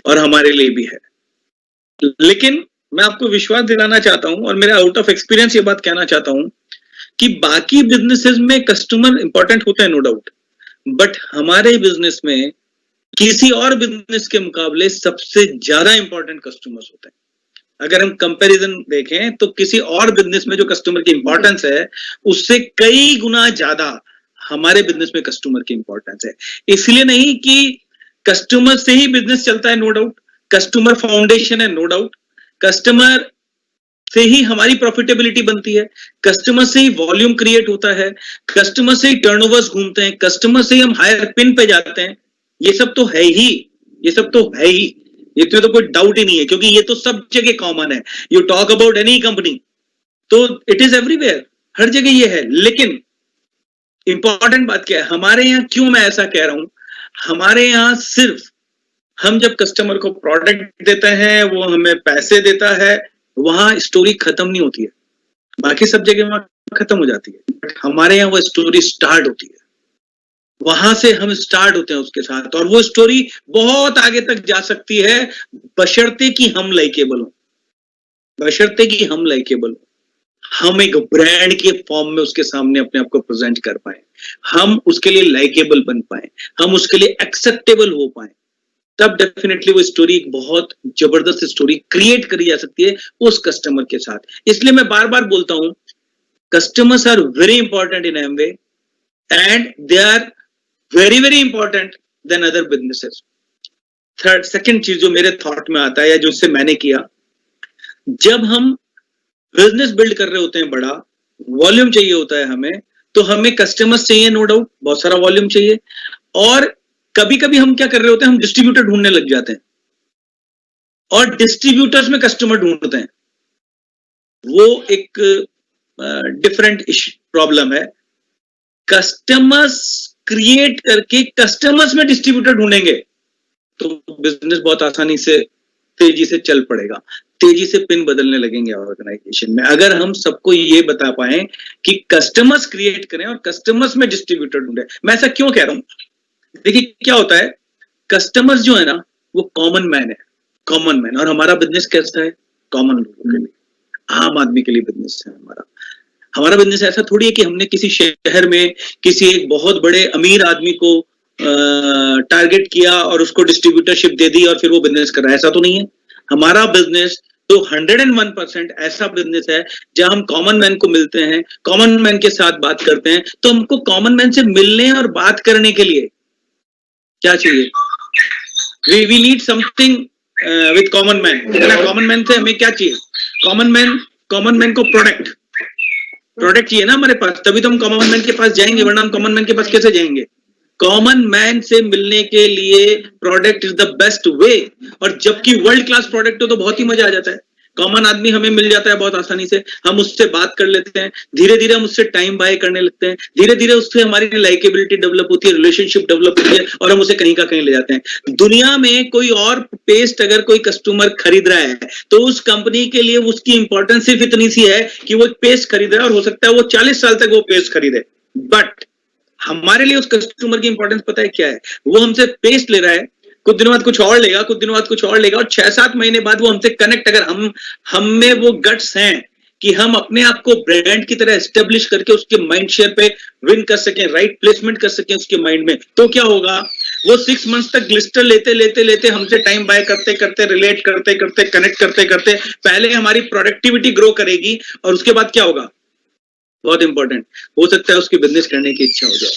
और हमारे लिए भी है। लेकिन मैं आपको विश्वास दिलाना चाहता हूं और मेरे आउट ऑफ एक्सपीरियंस ये बात कहना चाहता हूं कि बाकी बिजनेसेस में कस्टमर इंपॉर्टेंट होता है, नो डाउट, बट हमारे बिजनेस में किसी और बिजनेस के मुकाबले सबसे ज्यादा इंपॉर्टेंट कस्टमर्स होते हैं। अगर हम कंपैरिजन देखें तो किसी और बिजनेस में जो कस्टमर की इंपॉर्टेंस है उससे कई गुना ज्यादा हमारे बिजनेस में कस्टमर की इंपॉर्टेंस है। इसलिए नहीं कि कस्टमर से ही बिजनेस चलता है, नो डाउट, कस्टमर फाउंडेशन है, नो डाउट, कस्टमर से ही हमारी प्रॉफिटेबिलिटी बनती है, कस्टमर से ही वॉल्यूम क्रिएट होता है, कस्टमर से ही टर्नओवर्स घूमते हैं, कस्टमर से ही हम हायर पिन पे जाते हैं। ये सब तो है ही, ये सब तो है ही, इसमें तो कोई डाउट ही नहीं है, क्योंकि ये तो सब जगह कॉमन है। You talk about any company तो इट इज एवरीवेयर, हर जगह ये है। लेकिन इंपॉर्टेंट बात क्या है हमारे यहाँ, क्यों मैं ऐसा कह रहा हूं, हमारे यहाँ सिर्फ हम जब कस्टमर को प्रोडक्ट देते हैं, वो हमें पैसे देता है, वहां स्टोरी खत्म नहीं होती है। बाकी सब जगह वहां खत्म हो जाती है, बट हमारे यहाँ वो स्टोरी स्टार्ट होती है। वहां से हम स्टार्ट होते हैं उसके साथ, और वो स्टोरी बहुत आगे तक जा सकती है, बशर्ते कि हम लाइकेबल हो, बशर्ते कि हम लाइकेबल हो, हम एक ब्रांड के फॉर्म में उसके सामने अपने आप को प्रेजेंट कर पाए, हम उसके लिए लाइकेबल बन पाए, हम उसके लिए एक्सेप्टेबल हो पाए, तब डेफिनेटली वो स्टोरी एक बहुत जबरदस्त स्टोरी क्रिएट करी जा सकती है उस कस्टमर के साथ। इसलिए मैं बार बार बोलता हूं, customers are very important in Amway and they are very very important than other businesses. Third second चीज जो मेरे थॉट में आता है या जो उससे मैंने किया, जब हम बिजनेस बिल्ड कर रहे होते हैं, बड़ा वॉल्यूम चाहिए होता है हमें, तो हमें कस्टमर्स चाहिए, नो डाउट, बहुत सारा वॉल्यूम चाहिए। और कभी कभी हम क्या कर रहे होते हैं, हम डिस्ट्रीब्यूटर ढूंढने लग जाते हैं, और डिस्ट्रीब्यूटर्स में कस्टमर ढूंढते हैं। वो एक डिफरेंट प्रॉब्लम है। कस्टमर्स क्रिएट करके कस्टमर्स में डिस्ट्रीब्यूटर ढूंढेंगे तो बिजनेस बहुत आसानी से, तेजी से चल पड़ेगा, तेजी से पिन बदलने लगेंगे ऑर्गेनाइजेशन में। अगर हम सबको ये बता पाए कि कस्टमर्स क्रिएट करें और कस्टमर्स में डिस्ट्रीब्यूटर ढूंढे। मैं ऐसा क्यों कह रहा हूं, देखिए क्या होता है, कस्टमर्स जो है ना वो कॉमन मैन है, कॉमन मैन। और हमारा बिजनेस कैसा है, कॉमन लोगों के लिए, आम आदमी के लिए बिजनेस है हमारा। हमारा बिजनेस ऐसा थोड़ी है कि हमने किसी शहर में किसी एक बहुत बड़े अमीर आदमी को टारगेट किया और उसको डिस्ट्रीब्यूटरशिप दे दी और फिर वो बिजनेस कर रहा है, ऐसा तो नहीं है। हमारा बिजनेस तो 101% ऐसा बिजनेस है जहां हम कॉमन मैन को मिलते हैं, कॉमन मैन के साथ बात करते हैं। तो हमको कॉमन मैन से मिलने और बात करने के लिए क्या चाहिए, we need something with common man. Common man से हमें क्या चाहिए, कॉमन मैन को प्रोडक्ट चाहिए ना हमारे पास, तभी तो हम कॉमन मैन के पास जाएंगे, वरना हम कॉमन मैन के पास कैसे जाएंगे। कॉमन मैन से मिलने के लिए product is the best way. और जबकि वर्ल्ड क्लास प्रोडक्ट हो तो बहुत ही मजा आ जाता है। कॉमन आदमी हमें मिल जाता है बहुत आसानी से, हम उससे बात कर लेते हैं, धीरे धीरे हम उससे टाइम बाय करने लगते हैं, धीरे धीरे उससे हमारी लाइकेबिलिटी डेवलप होती है, रिलेशनशिप डेवलप होती है, और हम उसे कहीं का कहीं ले जाते हैं। दुनिया में कोई और पेस्ट अगर कोई कस्टमर खरीद रहा है तो उस कंपनी के लिए उसकी इंपॉर्टेंस सिर्फ इतनी सी है कि वो पेस्ट खरीद रहा है, और हो सकता है वो 40 साल तक वो पेस्ट खरीदे। बट हमारे लिए उस कस्टमर की इंपॉर्टेंस पता है क्या है, वो हमसे पेस्ट ले रहा है, कुछ दिनों बाद कुछ और लेगा, कुछ दिनों बाद कुछ और लेगा, और 6-7 महीने बाद वो हमसे कनेक्ट, अगर हम में वो गट्स हैं कि हम अपने आप को ब्रांड की तरह एस्टेब्लिश करके उसके माइंड शेयर पे विन कर सकें, राइट प्लेसमेंट कर सकें उसके माइंड में, तो क्या होगा, वो 6 मंथ्स तक ग्लिस्टर लेते लेते लेते हमसे टाइम बाय करते करते, रिलेट करते करते, कनेक्ट करते करते, पहले हमारी प्रोडक्टिविटी ग्रो करेगी, और उसके बाद क्या होगा, बहुत इंपॉर्टेंट, हो सकता है उसकी बिजनेस करने की इच्छा हो जाए।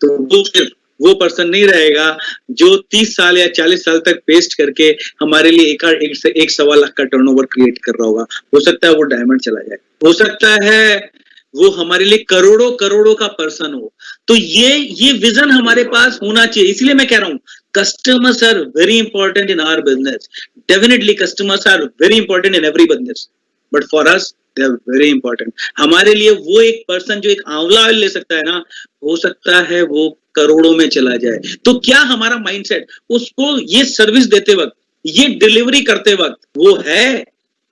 तो वो फिर वो पर्सन नहीं रहेगा जो 30 साल या 40 साल तक पेस्ट करके हमारे लिए एक 1.25 लाख का टर्नओवर क्रिएट कर रहा होगा। हो सकता है वो डायमंड चला जाए, हो सकता है वो हमारे लिए करोड़ों करोड़ों का पर्सन हो। तो ये विजन हमारे पास होना चाहिए। इसलिए मैं कह रहा हूं, customers are very important in our business. Definitely customers are very important in every business, but for us they are very important. हमारे लिए वो एक पर्सन जो एक आंवला ले सकता है ना, हो सकता है वो करोड़ों में चला जाए। तो क्या हमारा माइंडसेट उसको ये सर्विस देते वक्त, ये डिलीवरी करते वक्त वो है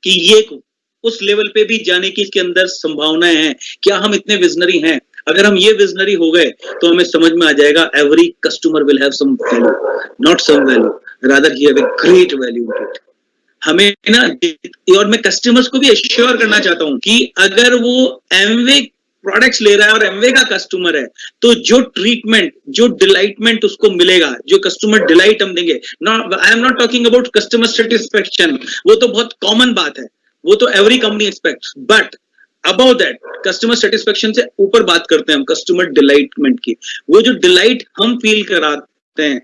कि ये उस लेवल पे भी जाने की इसके अंदर संभावनाएं हैं, क्या हम इतने विजनरी हैं? अगर हम ये विजनरी हो गए तो हमें समझ में आ जाएगा every customer will have some value, not some value, rather he have a great value in it. हमें ना, और मैं कस्टमर्स को भी एश्योर करना चाहता हूं कि अगर वो एमवे प्रोडक्ट्स ले रहा है और एमवे का कस्टमर है, तो जो ट्रीटमेंट, जो डिलाइटमेंट उसको मिलेगा, जो कस्टमर डिलाइट हम देंगे, आई am not talking about customer satisfaction, वो तो बहुत कॉमन बात है, वो तो every company aspects, but about that customer satisfaction से ऊपर बात करते हैं हम कस्टमर डिलाइटमेंट की। वो जो डिलाइट हम फील कराते हैं,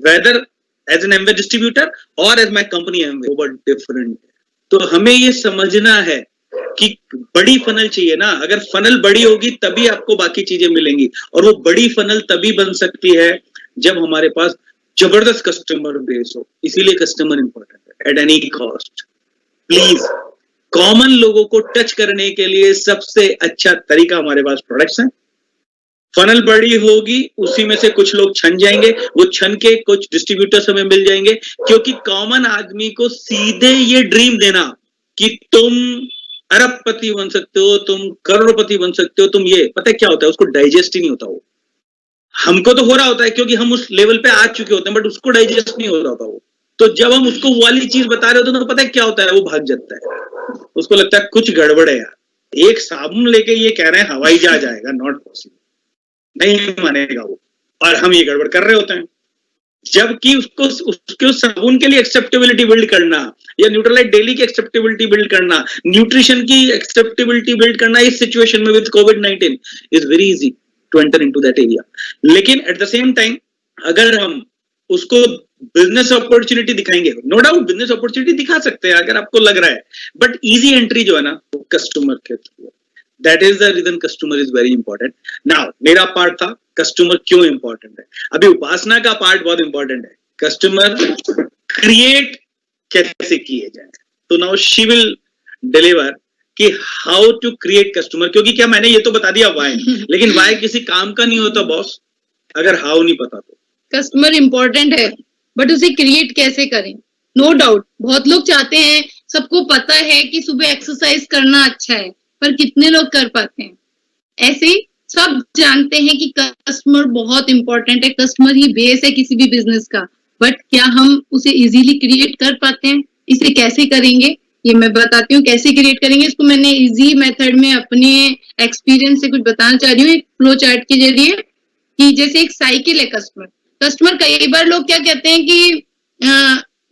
whether as an Amway distributor और एज माय कंपनी एमवे, वो डिफरेंट है। तो हमें ये समझना है कि बड़ी फनल चाहिए ना, अगर फनल बड़ी होगी तभी आपको बाकी चीजें मिलेंगी, और वो बड़ी फनल तभी बन सकती है जब हमारे पास जबरदस्त कस्टमर बेस हो। इसीलिए कस्टमर इंपॉर्टेंट है at any cost. Please, common लोगों को टच करने के लिए सबसे अच्छा तरीका हमारे पास प्रोडक्ट्स हैं। फनल बड़ी होगी, उसी में से कुछ लोग छन जाएंगे, वो छन के कुछ डिस्ट्रीब्यूटर्स हमें मिल जाएंगे, क्योंकि कॉमन आदमी को सीधे ये ड्रीम देना कि तुम अरबपति बन सकते हो, तुम करोड़पति बन सकते हो, तुम ये, पता है क्या होता है, उसको डाइजेस्ट ही नहीं होता। वो हमको तो हो रहा होता है क्योंकि हम उस लेवल पे आ चुके होते हैं, बट उसको डाइजेस्ट नहीं हो रहा होता वो। तो जब हम उसको वाली चीज बता रहे होते हैं तो पता है क्या होता है, वो भाग जाता है, उसको लगता है कुछ गड़बड़ है यार। एक साबुन लेके ये कह रहे हैं हवाई जहाज आएगा, नॉट पॉसिबल, नहीं मानेगा वो, और हम ये गड़बड़ कर रहे होते हैं। जबकि उसको उसके साबुन के लिए एक्सेप्टेबिलिटी बिल्ड करना, या न्यूट्रलाइट डेली की एक्सेप्टेबिलिटी बिल्ड करना, न्यूट्रिशन की एक्सेप्टेबिलिटी बिल्ड करना इस सिचुएशन में विद कोविड-19 is very easy to enter into that area. लेकिन एट द सेम टाइम अगर हम उसको बिजनेस अपॉर्चुनिटी दिखाएंगे, नो डाउट बिजनेस अपॉर्चुनिटी दिखा सकते हैं अगर आपको लग रहा है, बट इजी एंट्री जो है ना वो कस्टमर के थ्रू। That is the reason customer is very important. Now मेरा पार्ट था कस्टमर क्यों इंपॉर्टेंट है, अभी उपासना का पार्ट बहुत इंपॉर्टेंट है, कस्टमर क्रिएट कैसे किए जाए। तो नाउ शी विल डिलीवर कि हाउ टू क्रिएट कस्टमर, क्योंकि क्या मैंने ये तो बता दिया व्हाई, लेकिन व्हाई किसी काम का नहीं होता बॉस अगर हाउ नहीं पता तो। कस्टमर इंपॉर्टेंट है, बट उसे क्रिएट कैसे करें। नो डाउट बहुत लोग चाहते हैं, सबको पता है कि सुबह एक्सरसाइज करना अच्छा है, पर कितने लोग कर पाते हैं। ऐसे ही सब जानते हैं कि कस्टमर बहुत इंपॉर्टेंट है, कस्टमर ही बेस है किसी भी बिजनेस का, बट क्या हम उसे इजीली क्रिएट कर पाते हैं? इसे कैसे करेंगे ये मैं बताती हूँ, कैसे क्रिएट करेंगे इसको। मैंने इजी मेथड में अपने एक्सपीरियंस से कुछ बताना चाह रही हूँ, एक फ्लो चार्ट के जरिए, कि जैसे एक साइकिल है कस्टमर। कई बार लोग क्या कहते हैं कि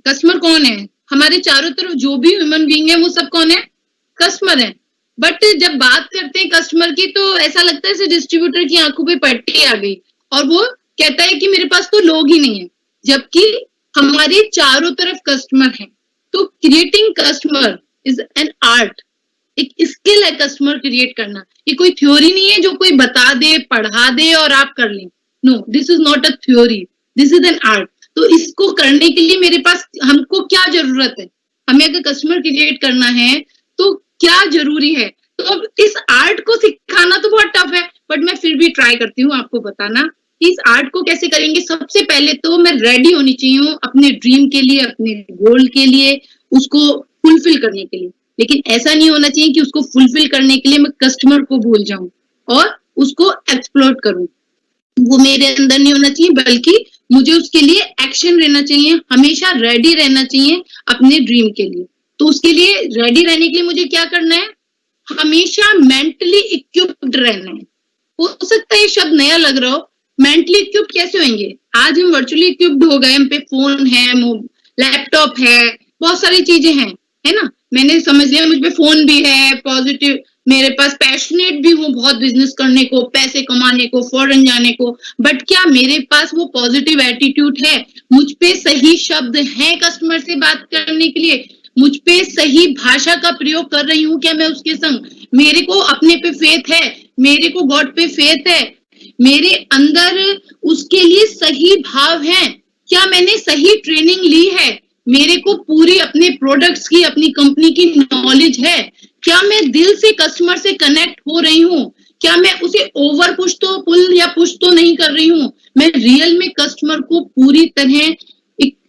कस्टमर कौन है, हमारे चारों तरफ जो भी ह्यूमन बीइंग है वो सब कौन है, कस्टमर है। बट जब बात करते हैं कस्टमर की तो ऐसा लगता है जैसे डिस्ट्रीब्यूटर की आंखों पे पट्टी आ गई और वो कहता है कि मेरे पास तो लोग ही नहीं है, जबकि हमारे चारों तरफ कस्टमर हैं। तो creating customer is an art, एक स्किल है कस्टमर क्रिएट करना। ये कोई थ्योरी नहीं है जो कोई बता दे, पढ़ा दे और आप कर लें। No, this is not a theory, this is an art. तो इसको करने के लिए मेरे पास, हमको क्या जरूरत है, हमें अगर कस्टमर क्रिएट करना है तो क्या जरूरी है। तो अब इस आर्ट को सिखाना तो बहुत टफ है, बट मैं फिर भी ट्राई करती हूँ आपको बताना कि इस आर्ट को कैसे करेंगे। सबसे पहले तो मैं रेडी होनी चाहिए अपने ड्रीम के लिए, अपने गोल के लिए, उसको फुलफिल करने के लिए। लेकिन ऐसा नहीं होना चाहिए कि उसको फुलफिल करने के लिए मैं कस्टमर को भूल जाऊं और उसको एक्सप्लोर करूं। वो मेरे अंदर नहीं होना चाहिए, बल्कि मुझे उसके लिए एक्शन रहना चाहिए, हमेशा रेडी रहना चाहिए अपने ड्रीम के लिए। तो उसके लिए रेडी रहने के लिए मुझे क्या करना है, हमेशा मेंटली इक्विप्ड रहना है। हो सकता है ये शब्द नया लग रहा हो, मेंटली इक्विप्ड कैसे होंगे? आज हम वर्चुअली इक्विप्ड हो गए, हम पे फोन है, लैपटॉप है, बहुत सारी चीजें हैं, है ना। मैंने समझ लिया मुझ पे फोन भी है, पॉजिटिव, मेरे पास पैशनेट भी हूँ बहुत बिजनेस करने को, पैसे कमाने को, फॉरेन जाने को, बट क्या मेरे पास वो पॉजिटिव एटीट्यूड है? मुझ पे सही शब्द है कस्टमर से बात करने के लिए? मुझ पे सही भाषा का प्रयोग कर रही हूँ क्या मैं उसके संग? मेरे को अपने पे फेथ है, मेरे को गॉड पे फेथ है, मेरे अंदर उसके लिए सही भाव है? क्या मैंने सही ट्रेनिंग ली है? मेरे को पूरी अपने प्रोडक्ट्स की, अपनी कंपनी की नॉलेज है? क्या मैं दिल से कस्टमर से कनेक्ट हो रही हूँ? क्या मैं उसे ओवर पुल या पुश तो नहीं कर रही हूँ? मैं रियल में कस्टमर को पूरी तरह,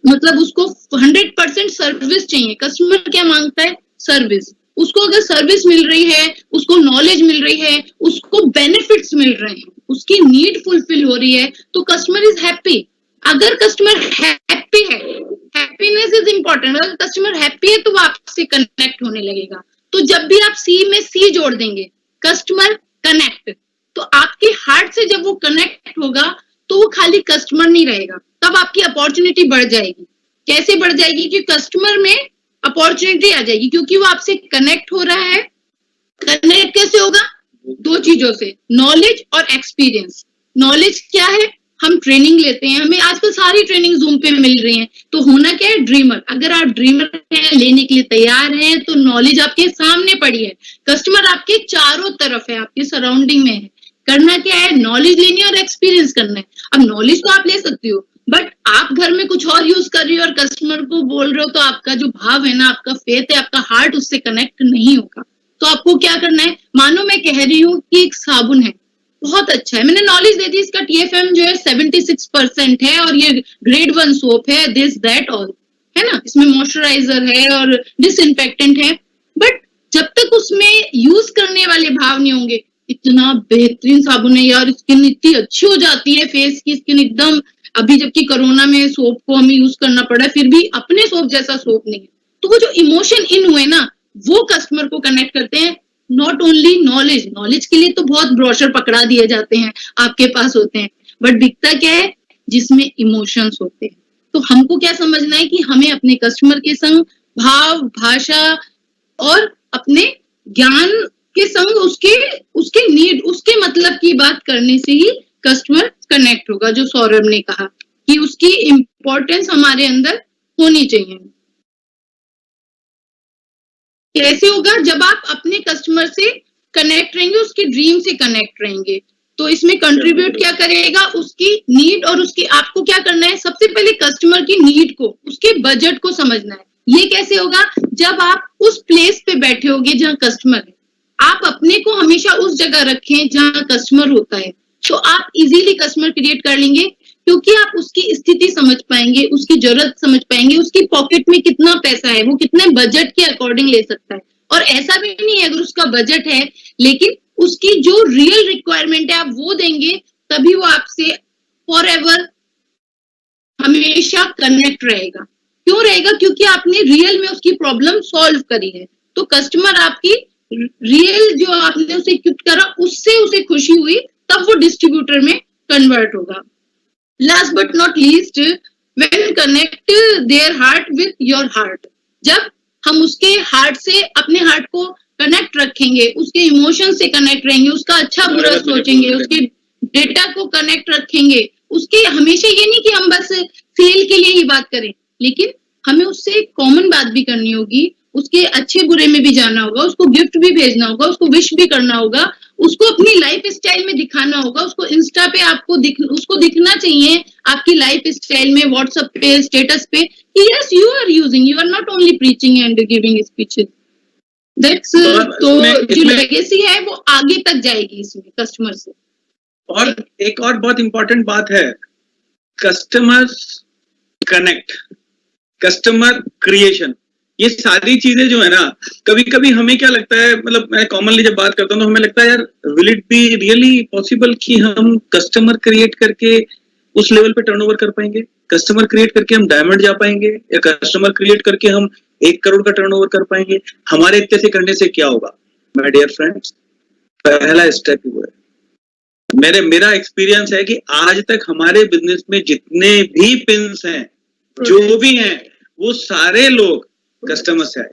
मतलब उसको 100% सर्विस चाहिए। कस्टमर क्या मांगता है? सर्विस। उसको अगर सर्विस मिल रही है, उसको नॉलेज मिल रही है, उसको बेनिफिट्स मिल रहे हैं, उसकी नीड फुलफिल हो रही है, तो कस्टमर इज हैप्पी। अगर कस्टमर हैप्पी है, हैप्पीनेस इज इंपॉर्टेंट, अगर कस्टमर हैप्पी है तो वो आपसे कनेक्ट होने लगेगा। तो जब भी आप सी में सी जोड़ देंगे, कस्टमर कनेक्ट, तो आपके हार्ट से जब वो कनेक्ट होगा तो वो खाली कस्टमर नहीं रहेगा, तब आपकी अपॉर्चुनिटी बढ़ जाएगी। कैसे बढ़ जाएगी? कि कस्टमर में अपॉर्चुनिटी आ जाएगी, क्योंकि वो आपसे कनेक्ट हो रहा है। कनेक्ट कैसे होगा? दो चीजों से, नॉलेज और एक्सपीरियंस। नॉलेज क्या है? हम ट्रेनिंग लेते हैं, हमें आजकल सारी ट्रेनिंग जूम पे मिल रही है, तो होना क्या है? ड्रीमर। अगर आप ड्रीमर हैं, लेने के लिए तैयार हैं, तो नॉलेज आपके सामने पड़ी है, कस्टमर आपके चारों तरफ है, आपके सराउंडिंग में है। करना क्या है? नॉलेज लेनी और एक्सपीरियंस करना है। अब नॉलेज तो आप ले सकते हो, बट आप घर में कुछ और यूज कर रही हो और कस्टमर को बोल रहे हो, तो आपका जो भाव है ना, आपका फेथ है, आपका हार्ट उससे कनेक्ट नहीं होगा। तो आपको क्या करना है? मानो मैं कह रही हूँ कि एक साबुन है, बहुत अच्छा है, मैंने नॉलेज दे दी, इसका TFM जो है 76% है और ये grade 1 सोप है, दिस दैट ऑल, है ना, इसमें मॉइस्चराइजर है और डिसइंफेक्टेंट है, बट जब तक उसमें यूज करने वाले भाव नहीं होंगे, इतना बेहतरीन साबुन है यार, स्किन इतनी अच्छी हो जाती है, फेस की स्किन एकदम, अभी जबकि कोरोना में सोप को हमें यूज करना पड़ा है, फिर भी अपने सोप जैसा सोप नहीं है। तो वो जो इमोशन इन हुए ना, वो कस्टमर को कनेक्ट करते हैं। नॉट ओनली नॉलेज, नॉलेज के लिए तो बहुत ब्रोशर पकड़ा दिए जाते हैं, आपके पास होते हैं, बट बिकता क्या है? जिसमें इमोशंस होते हैं। तो हमको क्या समझना है कि हमें अपने कस्टमर के संग भाव, भाषा और अपने ज्ञान के संग उसके नीड, उसके मतलब की बात करने से ही कस्टमर कनेक्ट होगा। जो सौरभ ने कहा कि उसकी इम्पोर्टेंस हमारे अंदर होनी चाहिए। कैसे होगा? जब आप अपने कस्टमर से कनेक्ट रहेंगे, उसके ड्रीम से कनेक्ट रहेंगे, तो इसमें कंट्रीब्यूट क्या करेगा? उसकी नीड, और उसकी आपको क्या करना है? सबसे पहले कस्टमर की नीड को, उसके बजट को समझना है। ये कैसे होगा? जब आप उस प्लेस पे बैठे होगे जहां कस्टमर है, आप अपने को हमेशा उस जगह रखें जहां कस्टमर होता है, तो आप इजीली कस्टमर क्रिएट कर लेंगे, क्योंकि आप उसकी स्थिति समझ पाएंगे, उसकी जरूरत समझ पाएंगे, उसकी पॉकेट में कितना पैसा है, वो कितने बजट के अकॉर्डिंग ले सकता है। और ऐसा भी नहीं है अगर उसका बजट है, लेकिन उसकी जो रियल रिक्वायरमेंट है आप वो देंगे, तभी वो आपसे फॉर एवर हमेशा कनेक्ट रहेगा। क्यों रहेगा? क्योंकि आपने रियल में उसकी प्रॉब्लम सॉल्व करी है। तो कस्टमर आपकी रियल जो आपने उसे इक्विप करा, उससे उसे खुशी हुई, तब वो डिस्ट्रीब्यूटर में कन्वर्ट होगा। Last but not least, when connect their heart with your heart, जब हम उसके हार्ट से अपने हार्ट को कनेक्ट रखेंगे, उसके इमोशन से कनेक्ट रहेंगे, उसका अच्छा बुरा सोचेंगे, उसके डेटा को कनेक्ट रखेंगे, उसके हमेशा ये नहीं कि हम बस सेल के लिए ही बात करें, लेकिन हमें उससे कॉमन बात भी करनी होगी, उसके अच्छे बुरे में भी जाना होगा, उसको गिफ्ट भी भेजना होगा, उसको विश भी करना होगा, उसको अपनी लाइफ स्टाइल में दिखाना होगा, उसको इंस्टा पे उसको दिखना चाहिए आपकी लाइफ स्टाइल में, व्हाट्सएप पे, स्टेटस पे, कि yes you are using, you are not only preaching and giving speeches. That's तो जो लेगेसी है वो आगे तक जाएगी इसमें कस्टमर से। और एक और बहुत इंपॉर्टेंट बात है, कस्टमर कनेक्ट, कस्टमर क्रिएशन, ये सारी चीजें जो है ना, कभी कभी हमें क्या लगता है, मतलब मैं कॉमनली जब बात करता हूँ तो हमें लगता है यार, will it be really possible कि हम कस्टमर क्रिएट करके उस लेवल पे टर्नओवर कर पाएंगे? कस्टमर क्रिएट करके हम डायमंड जा पाएंगे? या कस्टमर क्रिएट करके हम 1 करोड़ का टर्नओवर कर पाएंगे? हमारे इतने से करने से क्या होगा? माय डियर फ्रेंड्स, पहला स्टेप ही वो है। मेरा एक्सपीरियंस है कि आज तक हमारे बिजनेस में जितने भी पिन्स हैं, जो भी हैं, वो सारे लोग कस्टमर से आए।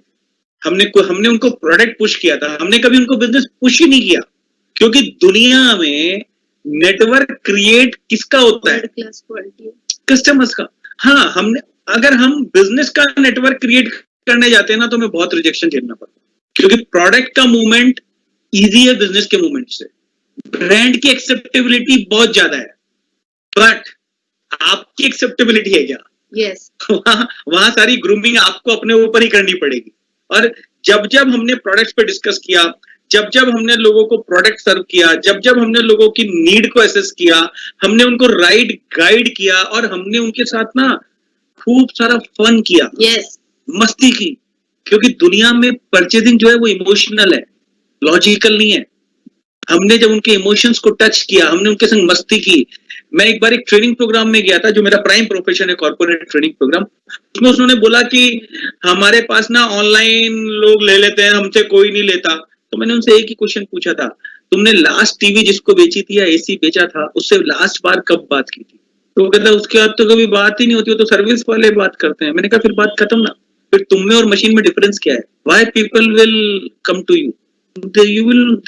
हमने उनको प्रोडक्ट पुश किया था, हमने कभी उनको बिजनेस पुश ही नहीं किया, क्योंकि दुनिया में नेटवर्क क्रिएट किसका होता है? कस्टमर्स का। हाँ, अगर हम बिजनेस का नेटवर्क क्रिएट करने जाते हैं ना, तो हमें बहुत रिजेक्शन झेलना पड़ता है, क्योंकि प्रोडक्ट का मूवमेंट इजी है बिजनेस के मूवमेंट से, ब्रांड की एक्सेप्टेबिलिटी बहुत ज्यादा है, बट आपकी एक्सेप्टेबिलिटी है क्या? यस। वहां सारी ग्रूमिंग आपको अपने ऊपर ही करनी पड़ेगी। और जब जब हमने प्रोडक्ट्स पे डिस्कस किया, जब जब हमने लोगों को प्रोडक्ट सर्व किया, जब जब हमने लोगों की नीड को एसेस किया, हमने उनको राइट गाइड किया, और हमने उनके साथ ना खूब सारा फन किया, यस, मस्ती की, क्योंकि दुनिया में परचेजिंग जो है वो इमोशनल है, लॉजिकल नहीं है। हमने जब उनके इमोशंस को टच किया, हमने उनके संग मस्ती की। मैं एक बार एक ट्रेनिंग प्रोग्राम में गया था, जो मेरा प्राइम प्रोफेशन है, कॉर्पोरेट ट्रेनिंग प्रोग्राम। उसमें उन्होंने बोला कि हमारे पास ना ऑनलाइन लोग ले लेते हैं, हमसे कोई नहीं लेता। तो मैंने उनसे एक ही क्वेश्चन पूछा था, तुमने लास्ट टीवी जिसको बेची थी या एसी बेचा था, उससे लास्ट बार कब बात की थी? तो वो कहता है उसके बाद तो कभी बात ही नहीं होती, वो तो सर्विस वाले बात करते हैं। मैंने कहा फिर बात खत्म ना, फिर तुम में और मशीन में डिफरेंस क्या है? Why people will come to you? they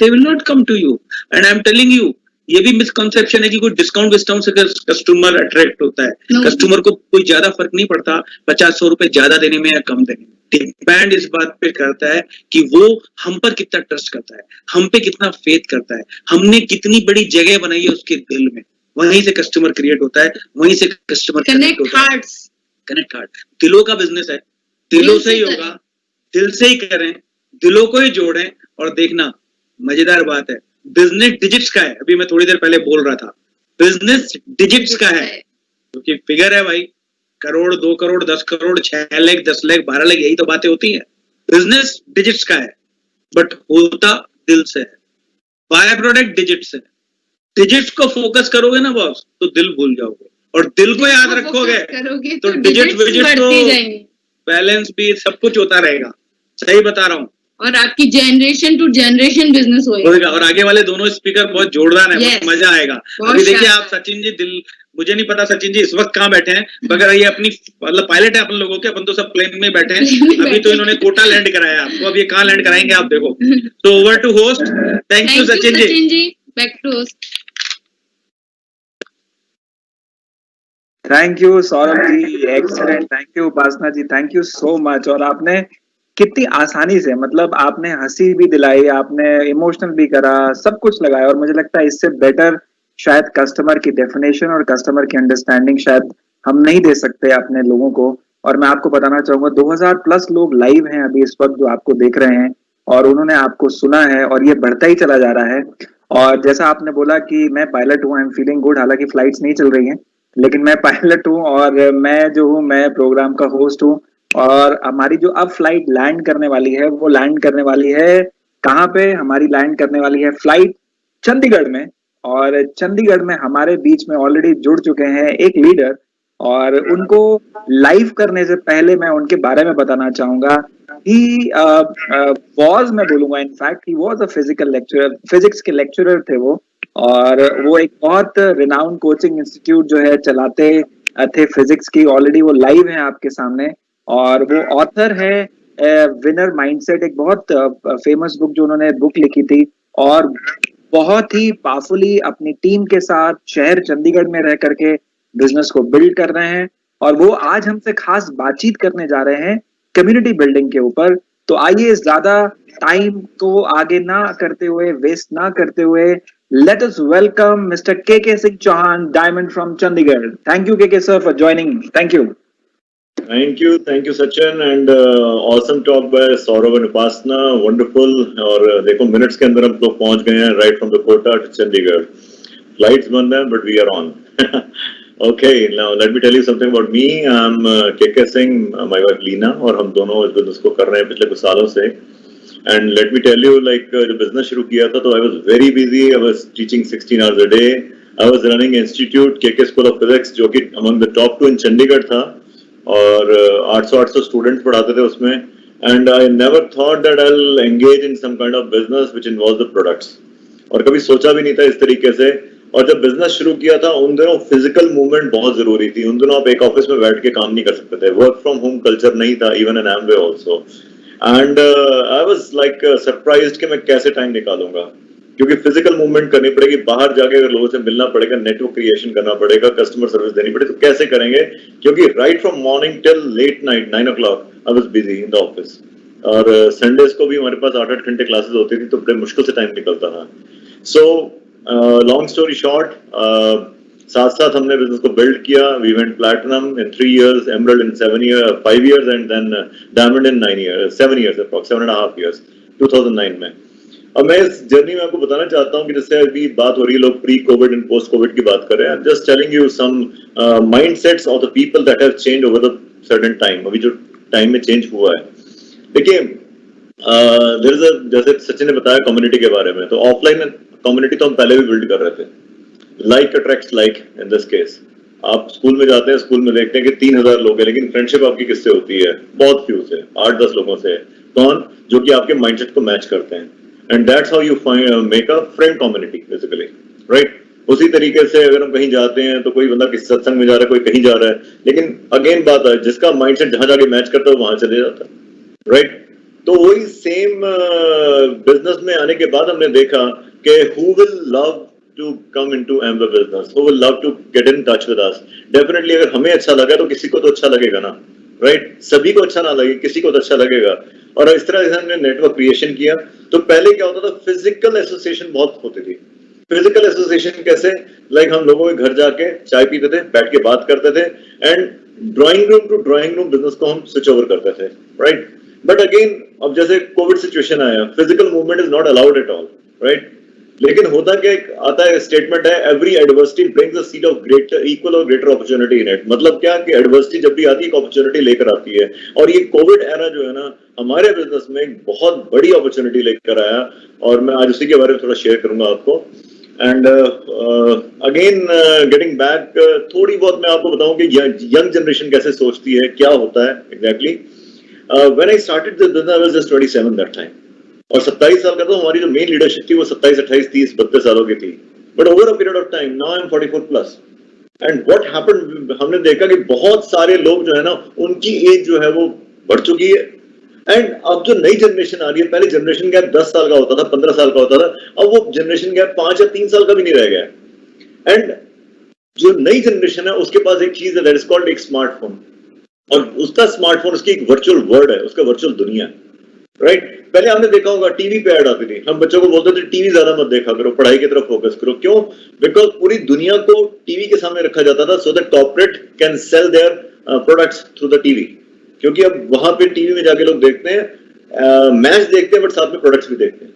will not come to you, and I am telling you, ये भी मिसकंसेप्शन है कि कोई डिस्काउंट विस्काउंट से कस्टमर अट्रैक्ट होता है। कस्टमर को कोई ज्यादा फर्क नहीं पड़ता 50-100 रुपए ज्यादा देने में या कम देने में। डिपेंड इस बात पे करता है कि वो हम पर कितना ट्रस्ट करता है, हम पे कितना फेथ करता है, हमने कितनी बड़ी जगह बनाई है उसके दिल में। वहीं से कस्टमर क्रिएट होता है, वहीं से customer connect hearts, connect heart. दिलों का बिजनेस है, दिलों से ही होगा, दिल से ही करें, दिलों को ही जोड़ें। और देखना मजेदार बात है, बिजनेस डिजिट्स का है। अभी मैं थोड़ी देर पहले बोल रहा था, बिजनेस डिजिट्स का है, क्योंकि फिगर है भाई, करोड़, 2 करोड़, 10 करोड़, 6 लाख, 10 लाख, 12 लाख, यही तो बातें होती हैं। बिजनेस डिजिट्स का है, बट होता दिल से है। बाय प्रोडक्ट डिजिट्स है। डिजिट्स को फोकस करोगे ना बॉस, तो दिल भूल जाओगे, और दिल को याद रखोगे तो डिजिट विजिट तो बैलेंस भी सब कुछ होता रहेगा। सही बता रहा हूँ। और आपकी जनरेशन टू जनरेशन बिजनेस होगा। और आगे वाले दोनों स्पीकर बहुत जोरदार हैं, yes, मजा आएगा। अभी देखिए आप सचिन जी, दिल, मुझे नहीं पता सचिन जी इस वक्त कहाँ बैठे हैं, मगर ये अपनी मतलब पायलट है अपन लोगों के, अपन तो सब प्लेन में बैठे हैं। अभी तो इन्होंने कोटा लैंड कराया आपको, अब ये कहाँ लैंड कराएंगे आप देखो। तो over to host. Thank you Sachin ji. Back to host. Thank you Saurabh ji, excellent. Thank you Upasana ji, thank you so much. और आपने कितनी आसानी से, मतलब आपने हंसी भी दिलाई, आपने इमोशनल भी करा, सब कुछ लगाया। और मुझे लगता है इससे बेटर शायद कस्टमर की डेफिनेशन और कस्टमर की अंडरस्टैंडिंग शायद हम नहीं दे सकते अपने लोगों को। और मैं आपको बताना चाहूंगा 2000 प्लस लोग लाइव हैं अभी इस वक्त जो आपको देख रहे हैं, और उन्होंने आपको सुना है, और ये बढ़ता ही चला जा रहा है। और जैसा आपने बोला कि मैं पायलट हूँ, आई एम फीलिंग गुड, हालांकि फ्लाइट्स नहीं चल रही हैं, लेकिन मैं पायलट हूँ, और मैं जो हूँ, मैं प्रोग्राम का होस्ट हूँ। और हमारी जो अब फ्लाइट लैंड करने वाली है, वो लैंड करने वाली है कहाँ पे? हमारी लैंड करने वाली है फ्लाइट चंडीगढ़ में। और चंडीगढ़ में हमारे बीच में ऑलरेडी जुड़ चुके हैं एक लीडर, और उनको लाइव करने से पहले मैं उनके बारे में बताना चाहूंगा। ही वॉज, मैं बोलूंगा in fact he was a physical lecturer, physics के लेक्चरर थे वो। और वो एक बहुत रिनाउंड कोचिंग इंस्टीट्यूट जो है चलाते थे फिजिक्स की। ऑलरेडी वो लाइव है आपके सामने, और वो ऑथर है विनर माइंडसेट, एक बहुत फेमस बुक जो उन्होंने बुक लिखी थी, और बहुत ही पावरफुली अपनी टीम के साथ शहर चंडीगढ़ में रह करके बिजनेस को बिल्ड कर रहे हैं। और वो आज हमसे खास बातचीत करने जा रहे हैं कम्युनिटी बिल्डिंग के ऊपर। तो आइए ज्यादा टाइम को आगे ना करते हुए, वेस्ट ना करते हुए, let us welcome Mr. KK Singh Chauhan, Diamond from Chandigarh. Thank you KK sir for joining. Thank you. Thank you Sachin, and awesome talk by Saurav and Upasna, wonderful. और देखो मिनट्स के अंदर हम लोग पहुंच गए हैं right from the Kota to Chandigarh. Flights बंद हैं but we are on. Okay, now let me tell you something about me. I'm KK Singh, my wife Leena, और हम दोनों इस बिजनेस को कर रहे हैं पिछले कुछ सालों से. And let me tell you, like जब बिजनेस शुरू किया था तो I was very busy. I was teaching 16 hours a day. I was running institute KK School of Physics, जो कि among the top 2 in Chandigarh था, और 800 स्टूडेंट्स पढ़ाते थे उसमें. And I never thought that I'll engage in some kind of business which involves the products. और कभी सोचा भी नहीं था इस तरीके से. और जब बिजनेस शुरू किया था उन दिनों फिजिकल मूवमेंट बहुत जरूरी थी. उन दिनों आप एक ऑफिस में बैठ के काम नहीं कर सकते थे. वर्क फ्रॉम होम कल्चर नहीं था, even in Amway also. And I was like surprised कि मैं कैसे टाइम निकालूंगा, क्योंकि फिजिकल मूवमेंट करनी पड़ेगी, बाहर जाके अगर लोगों से मिलना पड़ेगा, नेटवर्क क्रिएशन करना पड़ेगा, कस्टमर सर्विस देनी पड़ेगी, तो कैसे करेंगे? क्योंकि right from morning till late night 9 o'clock I was busy in the office. और संडेज को भी हमारे पास 8-8 घंटे क्लासेस होती थी, तो बड़े मुश्किल से टाइम निकलता था. सो लॉन्ग स्टोरी शॉर्ट, साथ साथ हमने बिजनेस को बिल्ड किया. We went platinum in 3 years, emerald in 5 years, and then diamond in 9 years, 7 years approx, 7.5 years, 2009 में. अब मैं इस जर्नी में आपको बताना चाहता हूँ कि जैसे अभी बात हो रही है, लोग pre covid and post covid की बात कर रहे हैं. Just telling you some mindsets of the people that have changed over the certain time. अभी जो टाइम में चेंज हुआ है, देखिए देयर इज अ, जैसे सचिन ने बताया कम्युनिटी के बारे में, तो ऑफलाइन कम्युनिटी तो हम पहले भी बिल्ड कर रहे थे. Like attracts like in this case. आप स्कूल में जाते हैं, स्कूल में देखते हैं कि 3000 लोग हैं, लेकिन फ्रेंडशिप आपकी किससे होती है? बहुत फ्यू से, 8-10 लोगों से. कौन? जो कि आपके माइंडसेट को मैच करते हैं. And that's how you make a friend community basically, right? उसी तरीके से अगर हम कहीं जाते हैं तो कोई बंदा किसी सत्संग में जा रहा है, कोई कहीं जा रहा है, लेकिन अगेन बात है, जिसका माइंडसेट जहां जाके मैच करता है वहां चले जाता है, राइट? तो वही सेम बिजनेस में आने के बाद हमने देखा कि who will love to come into Amway business, who will love to get in touch with us. Definitely अगर हमें अच्छा लगा तो किसी को तो अच्छा लगेगा ना, right? सभी को अच्छा ना लगे, किसी को तो अच्छा लगेगा. और इस तरह से हमने नेटवर्क क्रिएशन किया. तो पहले क्या होता था, फिजिकल एसोसिएशन बहुत होती थी. फिजिकल एसोसिएशन कैसे? लाइक हम लोगों के घर जाके चाय पीते थे, बैठ के बात करते थे, and drawing room to drawing room business को हम स्विच ओवर करते थे, राइट? बट अगेन अब जैसे कोविड सिचुएशन आया, physical movement is not allowed at all, right? लेकिन होता क्या आता है, स्टेटमेंट है, every adversity brings a seed of greater equal और ग्रेटर अपॉर्चुनिटी इन इट. मतलब क्या कि एडवर्सिटी जब भी आती है, एक अपॉर्चुनिटी लेकर आती है. और ये कोविड एरा जो है ना, हमारे बिजनेस में एक बहुत बड़ी अपॉर्चुनिटी लेकर आया, और मैं आज उसी के बारे में थोड़ा शेयर करूंगा आपको. एंड अगेन गेटिंग बैक, थोड़ी बहुत मैं आपको बताऊं कि यंग जनरेशन कैसे सोचती है, क्या होता है exactly. When I started this business I was just 27 that time, और 27 साल का तो हमारी जो मेन लीडरशिप थी वो 27, 28, 30, 32 सालों की थी. But over a period of time now I am 44 plus. And what happened, हमने देखा कि बहुत सारे लोग जो है ना, उनकी एज जो है वो बढ़ चुकी है. एंड अब जो नई जनरेशन आ रही है, पहले जनरेशन गैप 10 साल का होता था, 15 साल का होता था, अब वो जनरेशन गैप 5 या 3 साल का भी नहीं रह गया. एंड जो नई जनरेशन है उसके पास एक चीज है, दैट इज कॉल्ड एक स्मार्टफोन. और उसका स्मार्टफोन उसकी एक वर्चुअल वर्ल्ड है, उसका वर्चुअल दुनिया है, राइट? पहले आपने देखा होगा टीवी पे ऐड आती थी, हम बच्चों को बोलते थे टीवी ज्यादा मत देखा करो, पढ़ाई की तरफ फोकस करो. क्यों? बिकॉज पूरी दुनिया को टीवी के सामने रखा जाता था, so that corporate can sell their products through the TV. क्योंकि अब वहां पे टीवी में जाके लोग देखते हैं, मैच देखते हैं, बट साथ में प्रोडक्ट्स भी देखते हैं.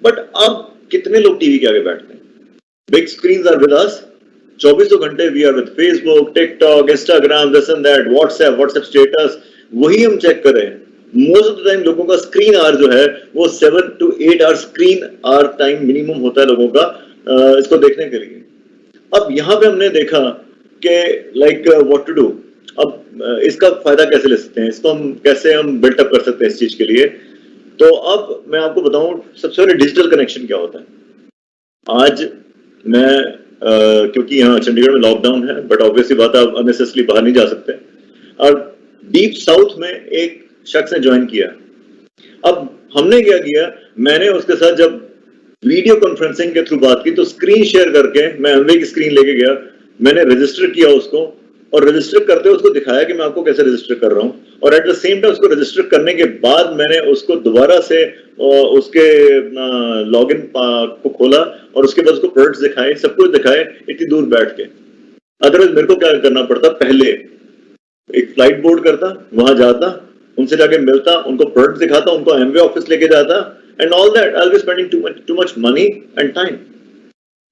बट अब कितने लोग टीवी के आगे बैठते हैं? Big screens are with us 24 घंटे. We are with Facebook, TikTok, Instagram, this and that, WhatsApp status, वही हम चेक कर रहे हैं. मोस्ट ऑफ द टाइम लोगों का स्क्रीन आवर जो है वो 7 to 8 hour screen hour time minimum होता है लोगों का इसको देखने के लिए. अब यहाँ पे हमने देखा कि लाइक व्हाट टू डू. अब इसका फायदा कैसे ले सकते हैं, इसको हम कैसे बिल्टअप कर सकते हैं इस चीज के लिए. तो अब मैं आपको बताऊं, सबसे पहले डिजिटल कनेक्शन क्या होता है. आज मैं क्योंकि यहाँ चंडीगढ़ में लॉकडाउन है, बट ऑब्वियसली बात है, अननेसेसरी बाहर नहीं जा सकते. और डीप साउथ में एक शख्स ने ज्वाइन किया. अब हमने क्या किया, मैंने उसके साथ जब वीडियो कॉन्फ्रेंसिंग के थ्रू बात की, तो स्क्रीन शेयर करके मैं एमवे की स्क्रीन लेके गया, मैंने रजिस्टर किया उसको, और रजिस्टर करते हुए उसको दिखाया कि मैं आपको कैसे रजिस्टर कर रहा हूं. और एट द सेम टाइम उसको रजिस्टर करने के बाद मैंने उसको दोबारा से उसके लॉगिन को खोला, और उसके बाद उसको प्रोडक्ट्स दिखाए, सब कुछ दिखाए, इतनी दूर बैठ के. अदरवाइज मेरे को क्या करना पड़ता, पहले एक फ्लाइट बोर्ड करता, वहां जाता, उनसे जाके मिलता, उनको प्रोडक्ट दिखाता, उनको एमवे ऑफिस लेके जाता, and all that I will be spending too much money and time.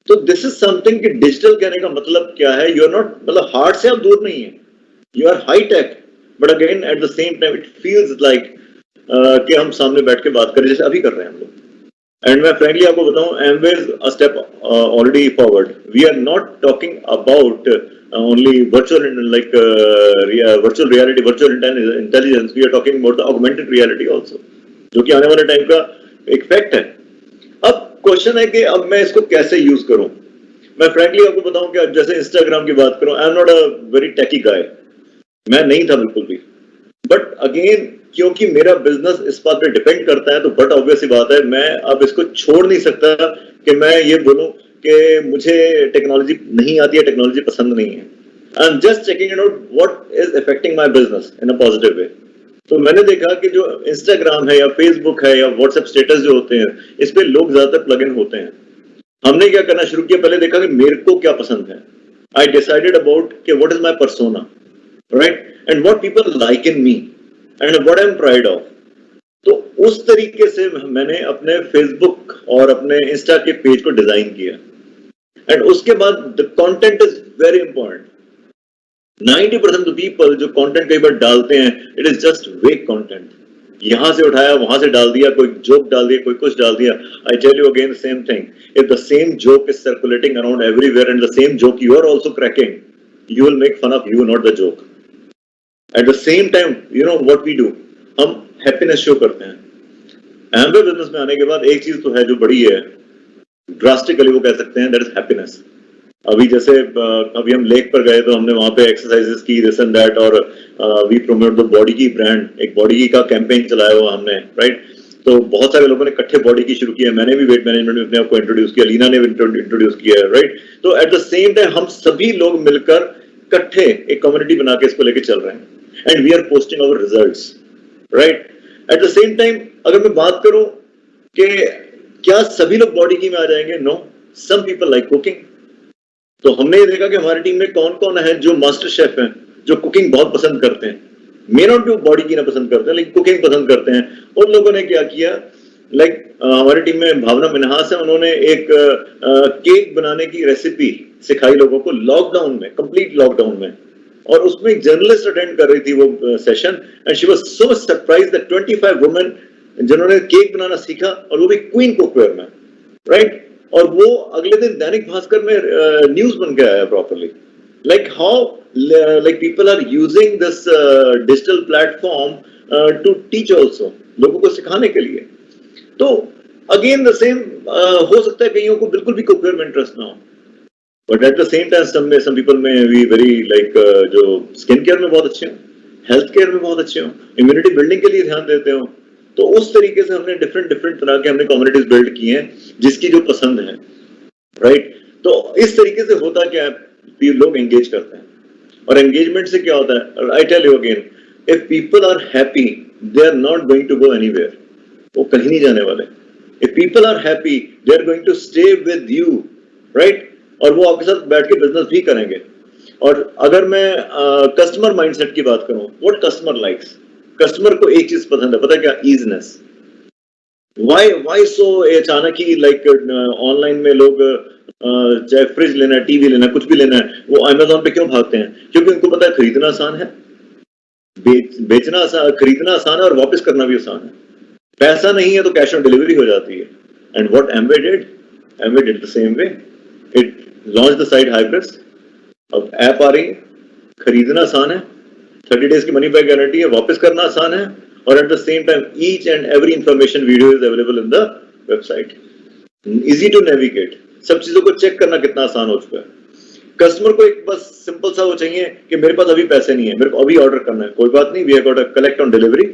तो दिस इज समथिंग कि डिजिटल कहने का मतलब क्या है, यू आर नॉट, मतलब हार्ट से आप दूर नहीं है, you are high tech, but again at the same time it feels like कि हम सामने बैठ के बात करें, जैसे अभी कर रहे हैं हम लोग. एंड मैं फ्रैंकली आपको बताऊं, Amway is a step already forward. We are not talking about only virtual virtual reality, virtual intelligence. We are talking about the augmented reality also, जो कि आने वाले टाइम का एक फैक्ट है. अब क्वेश्चन है कि अब मैं इसको कैसे यूज करूं. मैं फ्रैंकली आपको बताऊं कि जैसे इंस्टाग्राम की बात करूं, I am not a very techie guy, मैं नहीं था बिल्कुल भी. बट अगेन क्योंकि मेरा बिजनेस इस बात पे डिपेंड करता है, तो बट ऑब्वियस बात है, मैं अब इसको छोड़ नहीं सकता कि मैं ये बोलूं कि मुझे टेक्नोलॉजी नहीं आती है, टेक्नोलॉजी पसंद नहीं है. I am just checking it out what is affecting my business in a positive way. तो मैंने देखा कि जो इंस्टाग्राम है या फेसबुक है या व्हाट्सएप स्टेटस जो होते हैं, इस पे लोग ज्यादातर प्लग इन होते हैं. हमने क्या करना शुरू किया, पहले देखा कि मेरे को क्या पसंद है. आई डिसाइडेड अबाउट कि what is my persona, right, and what people like in me and what I am pride of. तो उस तरीके से मैंने अपने फेसबुक और अपने इंस्टा के पेज को डिजाइन किया. एंड उसके बाद the content is very important. 90% of people जो कंटेंट कई बार डालते हैं, it is just wake content. यहाँ से उठाया, वहां से डाल दिया, कोई जोक डाल दिया, कोई कुछ डाल दिया. I tell you again the same thing. If the same joke is circulating around everywhere and the same joke you are also cracking, you will make fun of you, not the joke. At the same time, you know what we do? हम happiness show करते हैं. Amway business में आने के बाद एक चीज तो है जो बड़ी है, drastically वो कह सकते हैं, that is happiness. अभी जैसे अभी हम लेक पर गए तो हमने वहां पे एक्सरसाइजेस की, दिस एंड दैट, और वी प्रोमोट द बॉडी की ब्रांड, एक बॉडी की का कैंपेन चलाया हुआ हमने, राइट. तो बहुत सारे लोगों ने इकट्ठे बॉडी की शुरू किया, मैंने भी वेट मैनेजमेंट में अपने आप को इंट्रोड्यूस किया, लीना ने भी इंट्रोड्यूस किया, राइट. तो एट द सेम टाइम हम सभी लोग मिलकर इकट्ठे एक कम्युनिटी बना के इसको लेके चल रहे हैं, and we are posting our results, right. At the same time अगर मैं बात करूं कि क्या सभी लोग बॉडी की में आ जाएंगे, no, some people like cooking. तो हमने ये देखा कि हमारी टीम में कौन कौन है जो मास्टर शेफ हैं, जो कुकिंग बहुत पसंद करते हैं, मे नॉट बी बॉडी की ना पसंद करते हैं लेकिन कुकिंग पसंद करते हैं. उन लोगों ने क्या किया, लाइक हमारी टीम में भावना मिनहास है, उन्होंने एक केक बनाने की रेसिपी सिखाई लोगों को लॉकडाउन में, कंप्लीट लॉकडाउन में, और उसमें एक जर्नलिस्ट अटेंड कर रही थी वो session, and she was so surprised that 25 women जिन्होंने केक बनाना सीखा, और वो भी क्वीन कुकवेयर में, राइट. और वो अगले दिन दैनिक भास्कर में न्यूज बन के आया properly, like how like people are using this digital platform to teach also, लोगों को सिखाने के लिए. तो अगेन द सेम, हो सकता है कईयों को बिल्कुल भी कुकवेयर में इंटरेस्ट ना हो, but at the same time some people में वी वेरी लाइक जो स्किन केयर में बहुत अच्छे हो, हेल्थ केयर में बहुत अच्छे हो, इम्यूनिटी बिल्डिंग के लिए ध्यान देते हो. तो उस तरीके से हमने डिफरेंट तरह के हमने कम्युनिटीज बिल्ड की हैं जिसकी जो पसंद है, राइट. तो इस तरीके से होता क्या है, लोग एंगेज करते हैं, और एंगेजमेंट से क्या होता है, I tell you again, if people are happy they are not going to go anywhere, वो कहीं नहीं जाने वाले. If people are happy they are going to stay with you, right. और वो आपके साथ बैठ के बिजनेस भी करेंगे. और अगर मैं कस्टमर माइंडसेट की बात करूं, व्हाट कस्टमर लाइक्स, कस्टमर को एक चीज पसंद है, पता है क्या, ईजनेस. वाई सो अचानक ही लाइक ऑनलाइन में लोग चाहे फ्रिज लेना है, टीवी लेना है, कुछ भी लेना है, वो अमेजोन पे क्यों भागते हैं, क्योंकि उनको पता है खरीदना आसान है, बेचना आसान, खरीदना आसान है, और वापस करना भी आसान है. पैसा नहीं है तो कैश ऑन डिलीवरी हो जाती है. And what Amway did the same way. It launched the site Hybris. अब ऐप आ रही है, खरीदना आसान है, 30 days की मनी बैक गारंटी है, वापस करना आसान है, और at the same time each and every information video is available in the website. Easy to navigate, सब चीजों को चेक करना कितना आसान हो चुका है. कस्टमर को एक बस सिंपल सा वो चाहिए कि मेरे पास अभी पैसे नहीं है, मेरे को अभी ऑर्डर करना है, कोई बात नहीं, we have got a collect on delivery.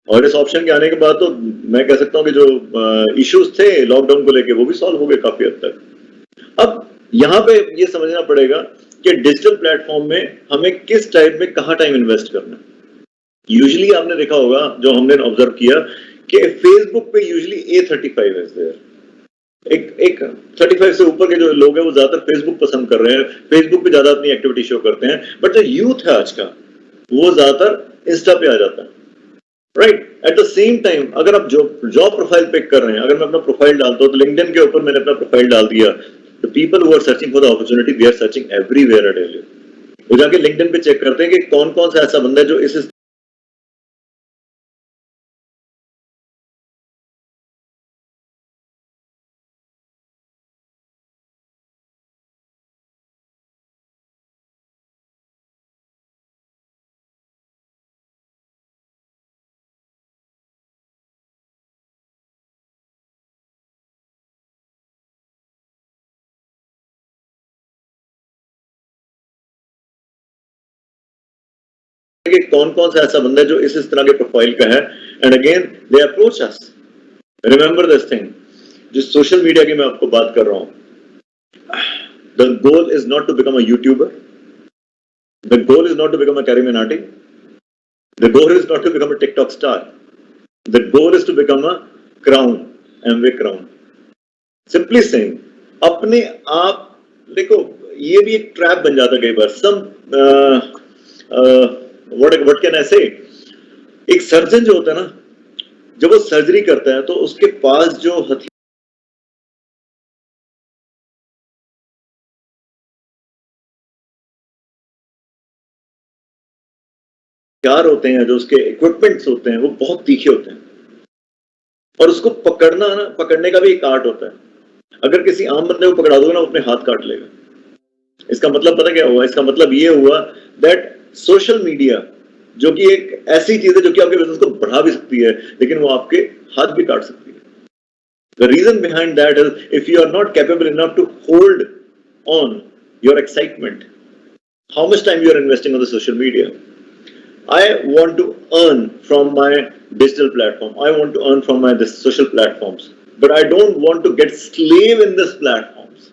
और इस ऑप्शन के आने के बाद तो मैं कह सकता हूं कि जो इश्यूज थे लॉकडाउन को लेके वो भी सॉल्व हो गए काफी हद तक. अब यहाँ पे ये समझना पड़ेगा कि डिजिटल प्लेटफॉर्म में हमें किस टाइप में कहाँ टाइम इन्वेस्ट करना है. यूजुअली आपने देखा होगा, जो हमने ऑब्जर्व किया, कि फेसबुक पे यूजुअली A35 है देयर. एक 35 से ऊपर के जो लोग हैं वो ज्यादातर फेसबुक पसंद कर रहे हैं, फेसबुक पे ज्यादा अपनी एक्टिविटी शो करते हैं. बट जो यूथ है आज का, वो ज्यादातर इंस्टा पे आ जाता है, right. At the same time अगर आप जॉब प्रोफाइल पिक कर रहे हैं, अगर मैं अपना प्रोफाइल डालता हूं तो लिंक्डइन के ऊपर मैंने अपना प्रोफाइल डाल दिया, the people who are searching for the opportunity they are searching everywhere. I tell you, वो जाके लिंक्डइन पे चेक करते हैं कि कौन कौन सा ऐसा बंदा है जो इस कि कौन कौन सा ऐसा बंदा है जो इस तरह के प्रोफाइल का है. And again they approach us. Remember this thing, जो सोशल मीडिया की मैं आपको बात कर रहा हूं, the goal is not to become a YouTuber, the goal is not to become a Carry Minati, the goal is not to become a TikTok star, the goal is to become a crown, Amway crown. Simply saying, अपने आप देखो, ये भी एक trap बन जाता है कई बार. व्हाट कैन आई से, एक सर्जन जो होता है ना, जब वो सर्जरी करता है तो उसके पास जो हथियार होते हैं, जो उसके इक्विपमेंट्स होते हैं, वो बहुत तीखे होते हैं और उसको पकड़ने का भी एक आर्ट होता है। अगर किसी आम बंदे को पकड़ा दोगे ना, अपने हाथ काट लेगा। इसका मतलब पता क्या हुआ? इसका मतलब ये हुआ दैट सोशल मीडिया, जो कि एक ऐसी चीज है जो कि आपके बिजनेस को बढ़ा भी सकती है, लेकिन वो आपके हाथ भी काट सकती है। The reason behind that is if you are not capable enough to hold on your excitement, how much time you are investing on the social media. I want to earn from my digital platform. I want to earn from my social platforms, but I don't want to get slave in these platforms.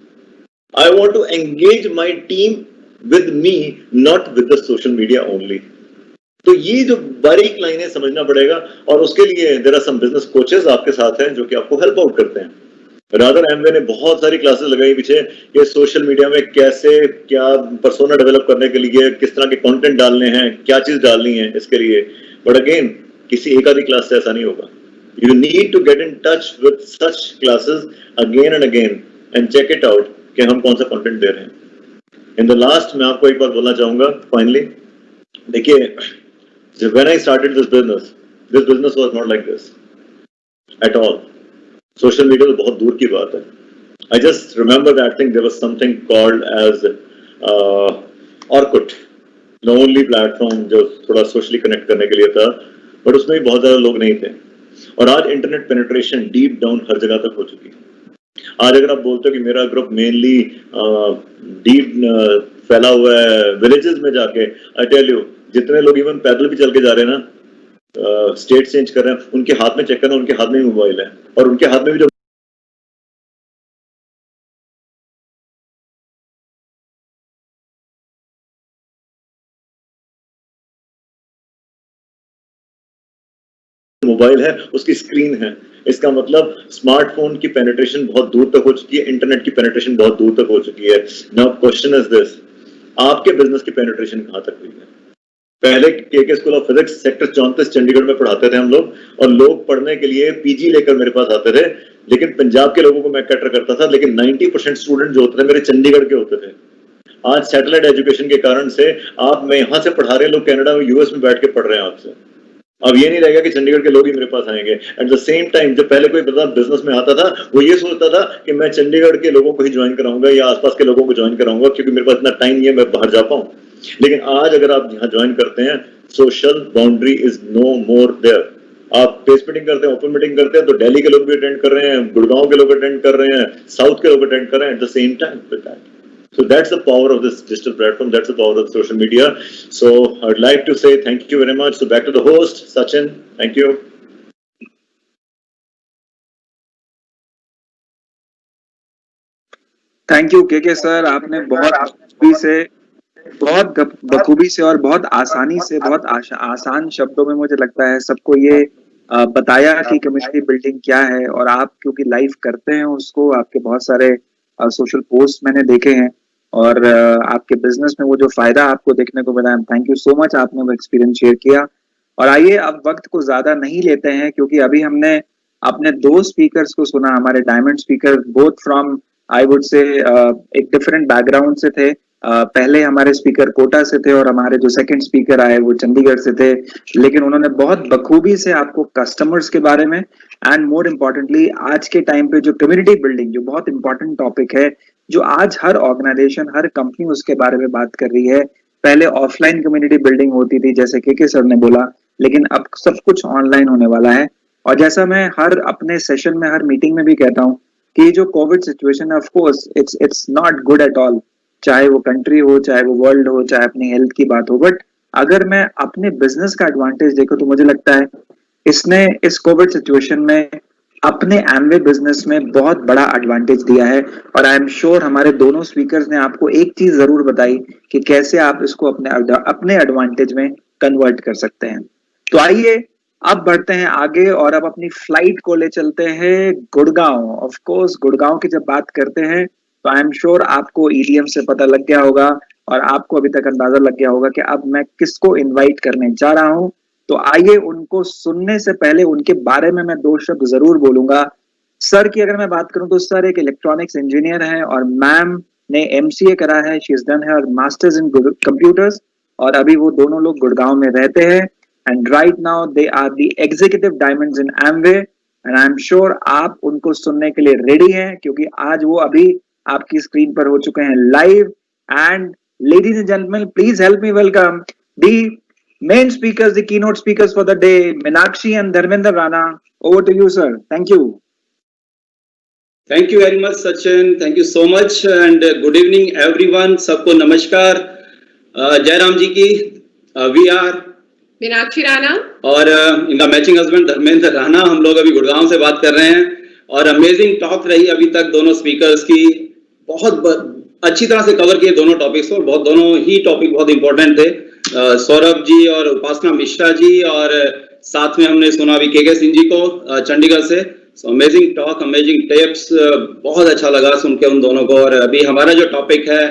I want to engage my team with me, not with the social media only. तो ये जो बारीक लाइनें समझना पड़ेगा, और उसके लिए there are some business coaches आपके साथ हैं जो कि आपको हेल्प आउट करते हैं। रादर एमवे ने बहुत सारी क्लासेस लगाई पीछे, ये सोशल मीडिया में कैसे क्या पर्सोना डेवलप करने के लिए किस तरह के कंटेंट डालने हैं, क्या चीज डालनी है इसके लिए। बट अगेन किसी एक आधी क्लास से ऐसा नहीं होगा। You need to get in touch with such classes again and again and check it out कि हम कौन सा कंटेंट दे रहे हैं। इन द लास्ट मैं आपको एक बात बोलना चाहूंगा फाइनली। देखिए, when I started this business was not like this at all. Social media तो बहुत दूर की बात है। I just remember that thing, there was something called as Orkut, the only platform जो थोड़ा socially connect करने के लिए था, but उसमें भी बहुत ज़्यादा लोग नहीं थे। और आज इंटरनेट पेनिट्रेशन डीप डाउन हर जगह तक हो चुकी है। आज अगर आप बोलते हो कि मेरा ग्रुप मेनली डीप फैला हुआ है विलेजेस में जाके, आई टेल यू, जितने लोग इवन पैदल भी चल के जा रहे हैं ना, स्टेट चेंज कर रहे हैं, उनके हाथ में चेक करना, उनके हाथ में भी मोबाइल है, और उनके हाथ में भी जो मोबाइल है उसकी स्क्रीन है। इसका मतलब स्मार्टफोन की पेनिट्रेशन बहुत दूर तक हो चुकी है, इंटरनेट की पेनिट्रेशन बहुत दूर तक हो चुकी है। नाउ क्वेश्चन इज दिस, आपके बिजनेस की पेनिट्रेशन कहां तक हुई है? पहले के school of physics sector 34 Chandigarh में पढ़ाते थे हम लोग, और लोग पढ़ने के लिए पीजी लेकर मेरे पास आते थे, लेकिन पंजाब के लोगों को मैं कैटर करता था, लेकिन 90% स्टूडेंट जो होते थे मेरे चंडीगढ़ के होते थे। आज सैटेलाइट एजुकेशन के कारण से मैं यहां से पढ़ा रहे लोग कनाडा में, यूएस में बैठ के पढ़ रहे हैं आपसे। अब ये नहीं रहेगा कि चंडीगढ़ के लोग ही मेरे पास आएंगे। एट द सेम टाइम जब पहले कोई बंदा बिजनेस में आता था, वो ये सोचता था कि मैं चंडीगढ़ के लोगों को ही ज्वाइन कराऊंगा या आसपास के लोगों को ज्वाइन कराऊंगा, क्योंकि मेरे पास इतना टाइम नहीं है मैं बाहर जा पाऊं। लेकिन आज अगर आप यहाँ ज्वाइन करते हैं, social boundary is no more there. आप फेस मीटिंग करते हैं, ओपन मीटिंग करते हैं, तो दिल्ली के लोग भी अटेंड कर रहे हैं, गुड़गांव के लोग अटेंड कर रहे हैं, साउथ के लोग अटेंड कर रहे हैं eight the same time with that. So that's the power of this digital platform. That's the power of social media. So I would like to say thank you very much. So back to the host, Sachin. Thank you. Thank you के sir, आपने बहुत बखूबी से और बहुत आसानी से, बहुत आसान शब्दों में मुझे लगता है सबको ये बताया कि कम्युनिटी बिल्डिंग क्या है। और आप क्योंकि लाइव करते हैं उसको, आपके बहुत सारे सोशल पोस्ट मैंने देखे हैं, और आपके बिजनेस में वो जो फायदा आपको देखने को मिला है, थैंक यू सो मच, आपने वो एक्सपीरियंस शेयर किया। और आइए अब वक्त को ज्यादा नहीं लेते हैं, क्योंकि अभी हमने अपने 2 स्पीकर्स को सुना, हमारे diamond speaker, both from I would से एक डिफरेंट बैकग्राउंड से थे। पहले हमारे स्पीकर कोटा से थे और हमारे जो सेकंड स्पीकर आए वो चंडीगढ़ से थे, लेकिन उन्होंने बहुत बखूबी से आपको कस्टमर्स के बारे में एंड मोर इम्पोर्टेंटली आज के टाइम पे जो कम्युनिटी बिल्डिंग, जो बहुत इंपॉर्टेंट टॉपिक है, जो आज हर ऑर्गेनाइजेशन, हर कंपनी उसके बारे में बात कर रही है। पहले ऑफलाइन कम्युनिटी बिल्डिंग होती थी, जैसे के सर ने बोला, लेकिन अब सब कुछ ऑनलाइन होने वाला है। और जैसा मैं हर अपने सेशन में, हर मीटिंग में भी कहता हूँ कि जो कोविड सिचुएशन है, of course it's not good at all, चाहे वो कंट्री हो, चाहे वो वर्ल्ड हो, चाहे अपनी हेल्थ की बात हो। बट अगर मैं अपने बिजनेस का एडवांटेज देखूं तो मुझे लगता है इसने इस कोविड सिचुएशन में अपने एमवे बिजनेस में बहुत बड़ा एडवांटेज दिया है। और आई एम श्योर हमारे दोनों स्पीकर्स ने आपको एक चीज जरूर बताई कि कैसे आप इसको अपने एडवांटेज में कन्वर्ट कर सकते हैं। तो आइए अब बढ़ते हैं आगे और अब अपनी फ्लाइट को ले चलते हैं गुड़गांव। ऑफ कोर्स गुड़गांव की जब बात करते हैं तो आई एम श्योर आपको ईडीएम से पता लग गया होगा और आपको अभी तक अंदाजा लग गया होगा कि अब मैं किसको इनवाइट करने जा रहा हूं। तो आइए उनको सुनने से पहले उनके बारे में मैं 2 शब्द जरूर बोलूंगा। सर की अगर मैं बात करूं तो सर एक इलेक्ट्रॉनिक्स इंजीनियर हैं और मैम ने एमसीए करा है, शी इज डन है, और मास्टर्स इन कंप्यूटर्स और अभी वो दोनों लोग गुड़गांव में रहते हैं and right now they are the executive diamonds in Amway and I am sure आप उनको सुनने के लिए रेडी हैं क्योंकि आज वो अभी आपकी स्क्रीन पर हो चुके हैं live and ladies and gentlemen, please help me welcome the main speakers, the keynote speakers for the day, Meenakshi and Dharmender Rana. Over to you, sir. Thank you. Thank you very much, Sachin. Thank you so much and good evening, everyone. सबको नमस्कार. जयराम जी की we are Meenakshi Rana और इनका matching husband Dharmendra Rana. हम लोग अभी गुड़गांव से बात कर रहे हैं और अमेजिंग टॉक रही अभी तक दोनों स्पीकर्स की. बहुत अच्छी तरह से कवर किए दोनों टॉपिक्स को. बहुत दोनों ही टॉपिक बहुत इंपॉर्टेंट थे. सौरभ जी और उपासना मिश्रा जी और साथ में हमने सुना अभी के सिंह जी को चंडीगढ़ से. So amazing talk, amazing tips. बहुत अच्छा लगा सुन के उन दोनों को. और अभी हमारा जो टॉपिक है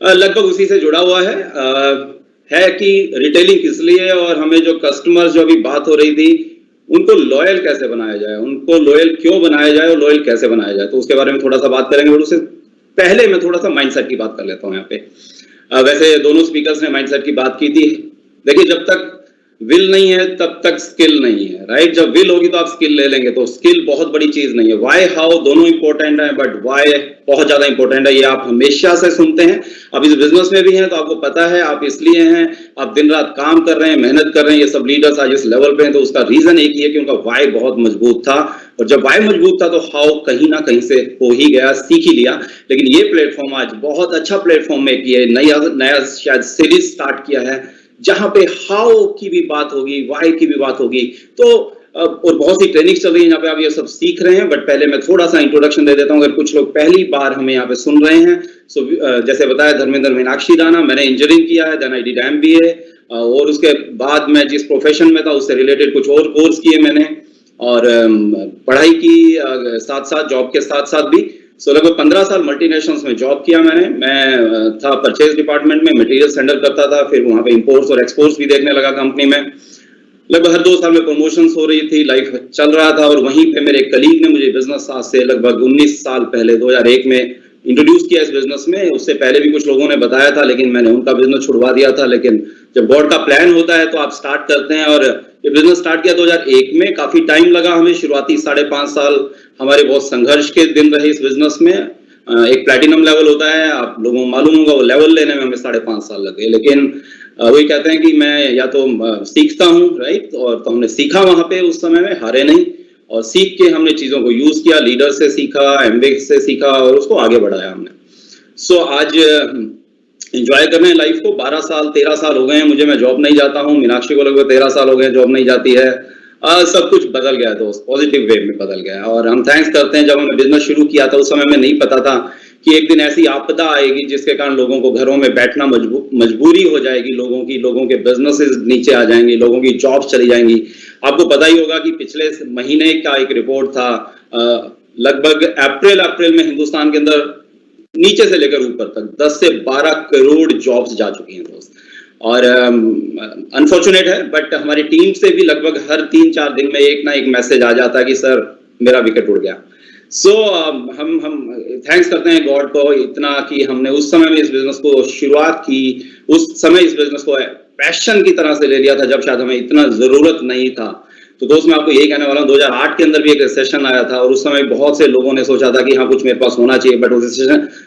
लगभग उसी से जुड़ा हुआ है कि रिटेलिंग किस लिए और हमें जो कस्टमर्स जो अभी बात हो रही थी उनको लॉयल कैसे बनाया जाए, उनको लॉयल क्यों बनाया जाए और लॉयल कैसे बनाया जाए. तो उसके बारे में थोड़ा सा बात करेंगे. और उससे पहले मैं थोड़ा सा माइंडसेट की बात कर लेता हूं यहाँ पे. वैसे दोनों स्पीकर्स ने माइंडसेट की बात की थी. देखिए, जब तक विल नहीं है तब तक स्किल नहीं है, राइट. जब विल होगी तो आप स्किल ले लेंगे. तो स्किल बहुत बड़ी चीज नहीं है. व्हाई हाउ दोनों इंपॉर्टेंट है बट व्हाई बहुत ज्यादा इंपॉर्टेंट है. ये आप हमेशा से सुनते हैं. अब इस बिजनेस में भी हैं तो आपको पता है आप इसलिए हैं, आप दिन रात काम कर रहे हैं, मेहनत कर रहे हैं. ये सब लीडर्स आज इस लेवल पे हैं तो उसका रीजन एक ही है कि उनका व्हाई बहुत मजबूत था. और जब व्हाई मजबूत था तो हाउ कहीं ना कहीं से हो ही गया, सीख ही लिया. लेकिन ये प्लेटफॉर्म आज बहुत अच्छा प्लेटफॉर्म है कि नया शायद सीरीज स्टार्ट किया है जहां पे हाउ की भी बात होगी, व्हाई की भी बात होगी. तो और बहुत सी ट्रेनिंग चल रही है जहाँ पे आप ये सब सीख रहे हैं. बट पहले मैं थोड़ा सा इंट्रोडक्शन दे देता हूँ. अगर कुछ लोग पहली बार हमें यहाँ पे सुन रहे हैं. सो जैसे बताया, धर्मेंद्र मीनाक्षी राणा. मैंने इंजीनियरिंग किया है, देन आई डिड MBA और उसके बाद मैं जिस प्रोफेशन में था उससे रिलेटेड कुछ और कोर्स किए मैंने और पढ़ाई की साथ साथ जॉब के साथ साथ भी. सो लगभग 15 साल मल्टीनेशनल्स में जॉब किया मैंने. मैं था परचेज डिपार्टमेंट में, मटेरियल हैंडल करता था. फिर वहां पे इंपोर्ट्स और एक्सपोर्ट्स भी देखने लगा कंपनी में. लगभग हर 2 साल में प्रमोशंस हो रही थी, लाइफ चल रहा था. और वहीं पे मेरे कलीग ने मुझे बिजनेस आज से लगभग 19 साल पहले 2001 में इंट्रोड्यूस किया इस बिजनेस में. उससे पहले भी कुछ लोगों ने बताया था लेकिन मैंने उनका बिजनेस छुड़वा दिया था. लेकिन जब गॉड का प्लान होता है तो आप स्टार्ट करते हैं. और ये बिजनेस स्टार्ट किया 2001 में. काफी टाइम लगा हमें. शुरुआती 5.5 साल हमारे बहुत संघर्ष के दिन रहे इस बिजनेस में. एक प्लैटिनम लेवल होता है, आप लोगों को मालूम होगा, वो लेवल लेने में हमें 5.5 साल लगे. लेकिन वही कहते हैं कि मैं या तो सीखता हूँ, राइट. और तो हमने सीखा वहां पे उस समय में, हारे नहीं. और सीख के हमने चीजों को यूज किया, लीडर से सीखा, MBA से सीखा और उसको आगे बढ़ाया हमने. सो आज एंजॉय कर रहे हैं लाइफ को. 12 साल 13 साल हो गए हैं मुझे, मैं जॉब नहीं जाता हूँ. मीनाक्षी को लगभग 13 साल हो गए जॉब नहीं जाती है. सब कुछ बदल गया दोस्त, पॉजिटिव वे में बदल गया. और हम थैंक्स करते हैं. जब हमने बिजनेस शुरू किया था उस समय में नहीं पता था कि एक दिन ऐसी आपदा आएगी जिसके कारण लोगों को घरों में बैठना मजबूरी हो जाएगी. लोगों के बिजनेसेस नीचे आ जाएंगे, लोगों की जॉब्स चली जाएंगी. आपको पता ही होगा कि पिछले महीने का एक रिपोर्ट था, लगभग अप्रैल में हिंदुस्तान के अंदर नीचे से लेकर ऊपर तक 10 से 12 करोड़ जॉब्स जा चुकी हैं दोस्त. और अनफॉर्चुनेट है बट हमारी टीम से भी लगभग हर 3-4 दिन में एक ना एक मैसेज आ जाता है कि सर मेरा विकेट उड़ गया. सो हम थैंक्स करते हैं गॉड को इतना कि हमने उस समय में इस बिजनेस को शुरुआत की. उस समय इस बिजनेस को पैशन की तरह से ले लिया था जब शायद हमें इतना जरूरत नहीं था. तो दोस्त मैं आपको यही कहने वाला हूँ, 2008 के अंदर भी एक रिसेशन आया था और उस समय बहुत से लोगों ने सोचा था कि हाँ कुछ मेरे पास होना चाहिए. बट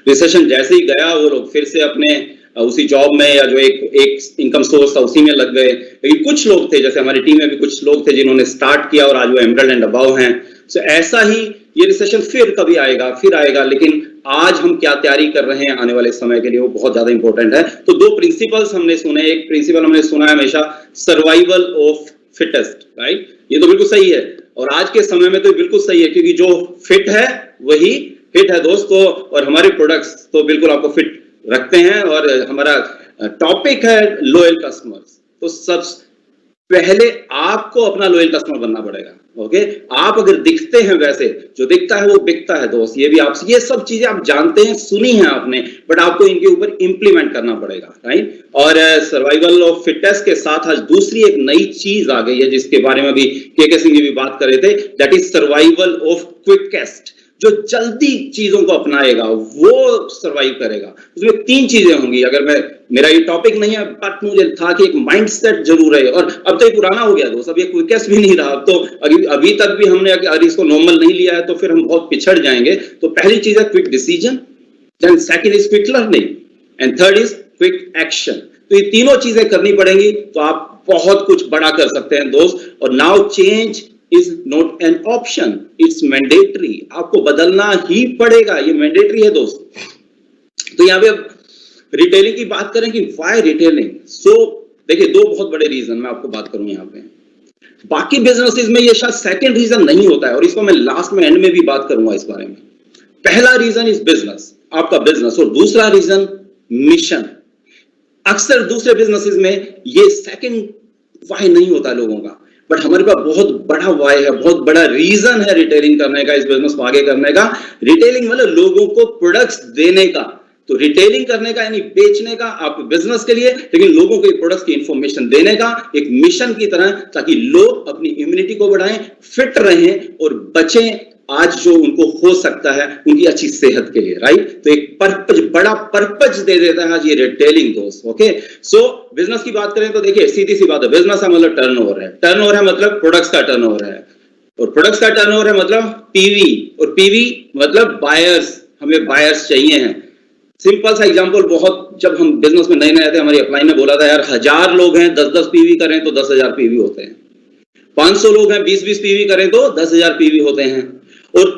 रिसेशन जैसे ही गया वो लोग फिर से अपने उसी जॉब में या जो एक इनकम सोर्स था उसी में लग गए. लेकिन कुछ लोग थे, जैसे हमारी टीम में भी कुछ लोग थे जिन्होंने स्टार्ट किया और आज वो एमरल्ड एंड अबव हैं. सो ऐसा ही ये रिसेशन फिर कभी आएगा, फिर आएगा. लेकिन आज हम क्या तैयारी कर रहे हैं आने वाले समय के लिए वो बहुत ज्यादा इंपॉर्टेंट है. तो 2 प्रिंसिपल्स हमने सुने. एक प्रिंसिपल हमने सुना है हमेशा, सर्वाइवल ऑफ फिटेस्ट, राइट. ये तो बिल्कुल सही है और आज के समय में तो बिल्कुल सही है क्योंकि जो फिट है वही हिट है दोस्तों. और हमारे प्रोडक्ट्स तो बिल्कुल आपको फिट रखते हैं. और हमारा टॉपिक है लॉयल कस्टमर्स. तो सब पहले आपको अपना लॉयल कस्टमर बनना पड़ेगा. ओके, आप अगर दिखते हैं वैसे, जो दिखता है वो बिकता है दोस्त. ये भी आप ये सब चीजें आप जानते हैं, सुनी हैं आपने, बट आपको इनके ऊपर इंप्लीमेंट करना पड़ेगा, राइट. और सर्वाइवल ऑफ फिटनेस के साथ आज दूसरी एक नई चीज आ गई है जिसके बारे में भी के सिंह जी भी बात कर रहे थे. That is survival of quickest. जो जल्दी चीजों को अपनाएगा वो सरवाइव करेगा। उसमें 3 चीजें होंगी। अगर मेरा ये टॉपिक नहीं है, बट मुझे था कि एक माइंडसेट जरूर है, और अब तो ये पुराना हो गया दोस्त, अब ये क्विकेस्ट भी नहीं रहा। अब तो अभी तक भी हमने अगर इसको नॉर्मल नहीं लिया है तो फिर हम बहुत पिछड़ जाएंगे। तो पहली चीज है quick decision, then second is quick learning, and third is quick action. तो ये तीनों चीजें करनी पड़ेंगी तो आप बहुत कुछ बड़ा कर सकते हैं दोस्त। और now change is not an option, it's mandatory. आपको बदलना ही पड़ेगा, ये मैंडेटरी है दोस्त। तो यहाँ पे अब रिटेलिंग की बात करें कि व्हाई रिटेलिंग। सो देखिए 2 बहुत बड़े रीजन मैं आपको बात करूं यहाँ पे। बाकी बिजनेसेस में ये शायद सेकंड रीजन नहीं होता है, और इसको मैं लास्ट में एंड में भी बात करूंगा इस बारे में। पहला रीजन इज बिजनेस, आपका बिजनेस, और दूसरा रीजन मिशन। अक्सर दूसरे बिजनेसेस में ये सेकंड व्हाई नहीं होता लोगों का, बट हमारे पास बहुत बड़ा व्हाई है, बहुत बड़ा रीजन है रिटेलिंग करने का, इस बिजनेस को आगे करने का। रिटेलिंग मतलब लोगों को प्रोडक्ट्स देने का। तो रिटेलिंग करने का यानी बेचने का आपके बिजनेस के लिए, लेकिन लोगों को प्रोडक्ट्स की इंफॉर्मेशन देने का एक मिशन की तरह, ताकि लोग अपनी इम्यूनिटी को बढ़ाएं, फिट रहें और बचें आज जो उनको हो सकता है उनकी अच्छी सेहत के लिए, राइट। तो एक पर्पज, बड़ा पर्पज दे देता है आज ये रिटेलिंग दोस्त। ओके, सो बिजनेस की बात करें तो देखिए सीधी सी बात है, बिजनेस है मतलब टर्नओवर है, टर्नओवर है मतलब प्रोडक्ट्स का टर्नओवर है, और प्रोडक्ट्स का टर्नओवर है मतलब पीवी, और पीवी मतलब बायर्स, हमें बायर्स चाहिए हैं। सिंपल सा एग्जांपल, बहुत जब हम बिजनेस में नए नए थे, हमारी अपलाइन ने बोला था यार 1000 लोग हैं 10-10 पीवी करें तो 10,000 पीवी होते हैं, 500 लोग हैं 20-20 पीवी करें तो 10,000 पीवी होते हैं, और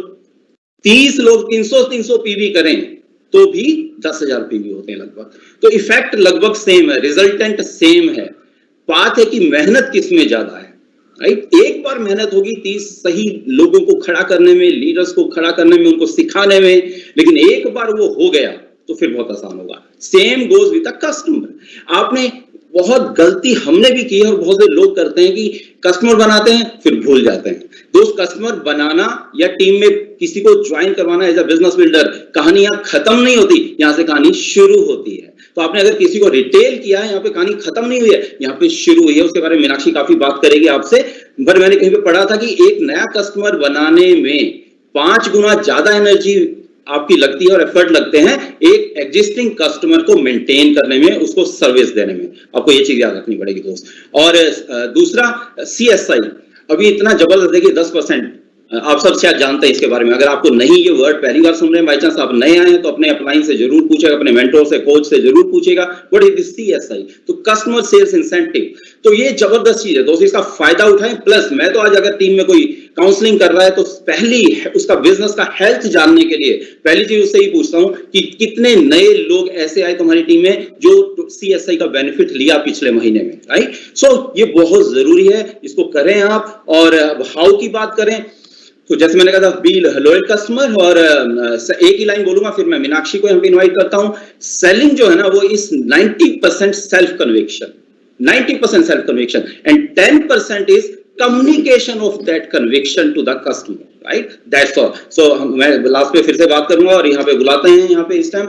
30 लोग 300 पीवी करें तो भी 10,000 पीवी होते हैं लगभग। तो इफेक्ट लगभग सेम है, रिजल्टेंट सेम है। बात है कि मेहनत किसमें ज्यादा है, राइट। एक बार मेहनत होगी 30 सही लोगों को खड़ा करने में, लीडर्स को खड़ा करने में, उनको सिखाने में, लेकिन एक बार वो हो गया तो फिर बहुत आसान होगा। Same goes with the customer. आपने बहुत गलती हमने भी की है और बहुत से लोग करते हैं कि कस्टमर बनाते हैं फिर भूल जाते हैं। दोस्त, कस्टमर बनाना या टीम में किसी को ज्वाइन करवाना एज अ बिजनेस बिल्डर, कहानी यहाँ खत्म नहीं होती, यहाँ से कहानी शुरू होती है। तो आपने अगर किसी को रिटेल किया है, यहाँ पे कहानी खत्म नहीं हुई है, यहाँ पे शुरू हुई है। उसके बारे में मीनाक्षी काफी बात करेगी आपसे, पर मैंने कहीं पे पढ़ा था कि एक नया कस्टमर बनाने में 5 गुना ज्यादा एनर्जी आपकी लगती है और एफर्ट लगते हैं एक एग्जिस्टिंग कस्टमर को मेंटेन करने में, उसको सर्विस देने में। आपको ये चीज याद रखनी पड़ेगी दोस्त। और दूसरा CSI, अभी इतना जबरदस्त है कि 10%, आप सब शायद जानते हैं इसके बारे में। अगर आपको नहीं ये वर्ड पहली बार सुन रहे हैं, बाई चांस आप नए आए हैं, तो अपने अपलाइन से जरूर पूछेगा, अपने मेंटोर से, कोच से जरूर पूछेगा व्हाट इज दिस CSI। तो कस्टमर सेल्स इंसेंटिव, तो ये जबरदस्त चीज है दोस्त, इसका फायदा उठाएं। प्लस मैं तो आज अगर टीम में कोई काउंसलिंग कर रहा है तो पहली उसका बिजनेस का हेल्थ जानने के लिए पहली चीज उससे ही पूछता हूं कि कितने नए लोग ऐसे आए तुम्हारी टीम में जो CSI का बेनिफिट लिया पिछले महीने में, राइट। सो ये बहुत जरूरी है, इसको करें आप। और हाउ की बात करें तो जैसे मैंने कहा था, बी लॉयल कस्टमर। और एक ही लाइन बोलूंगा, फिर मैं मीनाक्षी को यहाँ पे इन्वाइट करता हूँ। सेलिंग जो है ना वो इस 90% self conviction, 90% self conviction and 10% is communication of that conviction to the customer, right? That's all. So मैं लास्ट पे फिर से बात करूंगा और यहाँ पे बुलाते हैं यहाँ पे इस टाइम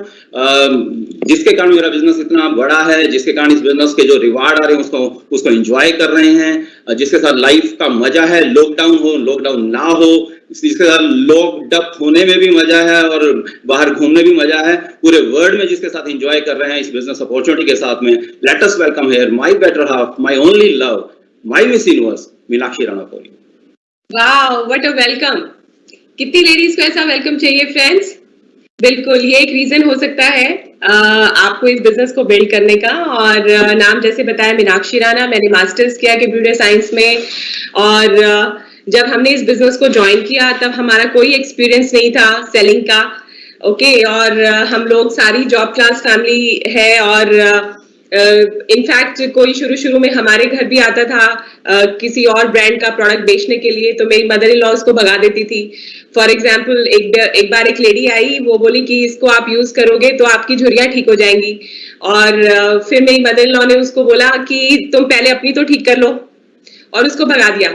जिसके कारण मेरा बिजनेस इतना बड़ा है, जिसके कारण इस बिजनेस के जो रिवार्ड आ रहे हैं उसको एंजॉय कर रहे हैं, जिसके साथ लाइफ का मजा है, लॉकडाउन हो लॉकडाउन ना हो, जिसके साथ लॉक्ड अप होने में भी मजा है और बाहर घूमने भी मजा है, पूरे वर्ल्ड में जिसके साथ एंजॉय कर रहे हैं इस बिजनेस अपॉर्चुनिटी के साथ में। Let us welcome here my better half, my only love, my miss universe, Meenakshi Rana Kohli. Wow, what a welcome. कितनी लेडीज को ऐसा वेलकम चाहिए फ्रेंड्स। बिल्कुल, ये एक रीजन हो सकता है आपको इस बिजनेस को बिल्ड करने का। और नाम जैसे बताया मीनाक्षी राणा, मैंने मास्टर्स किया कंप्यूटर साइंस में, और जब हमने इस बिजनेस को ज्वाइन किया तब हमारा कोई एक्सपीरियंस नहीं था सेलिंग का। ओके, और हम लोग सारी जॉब क्लास फैमिली है, और इनफैक्ट कोई शुरू में हमारे घर भी आता था किसी और ब्रांड का प्रोडक्ट बेचने के लिए, तो मेरी मदर इन लॉ उसको भगा देती थी। फॉर एग्जाम्पल एक बार एक लेडी आई, वो बोली कि इसको आप यूज करोगे तो आपकी झुर्रियां ठीक हो जाएंगी। और फिर मेरी मदर इन लॉ ने उसको बोला कि तुम पहले अपनी तो ठीक कर लो, और उसको भगा दिया।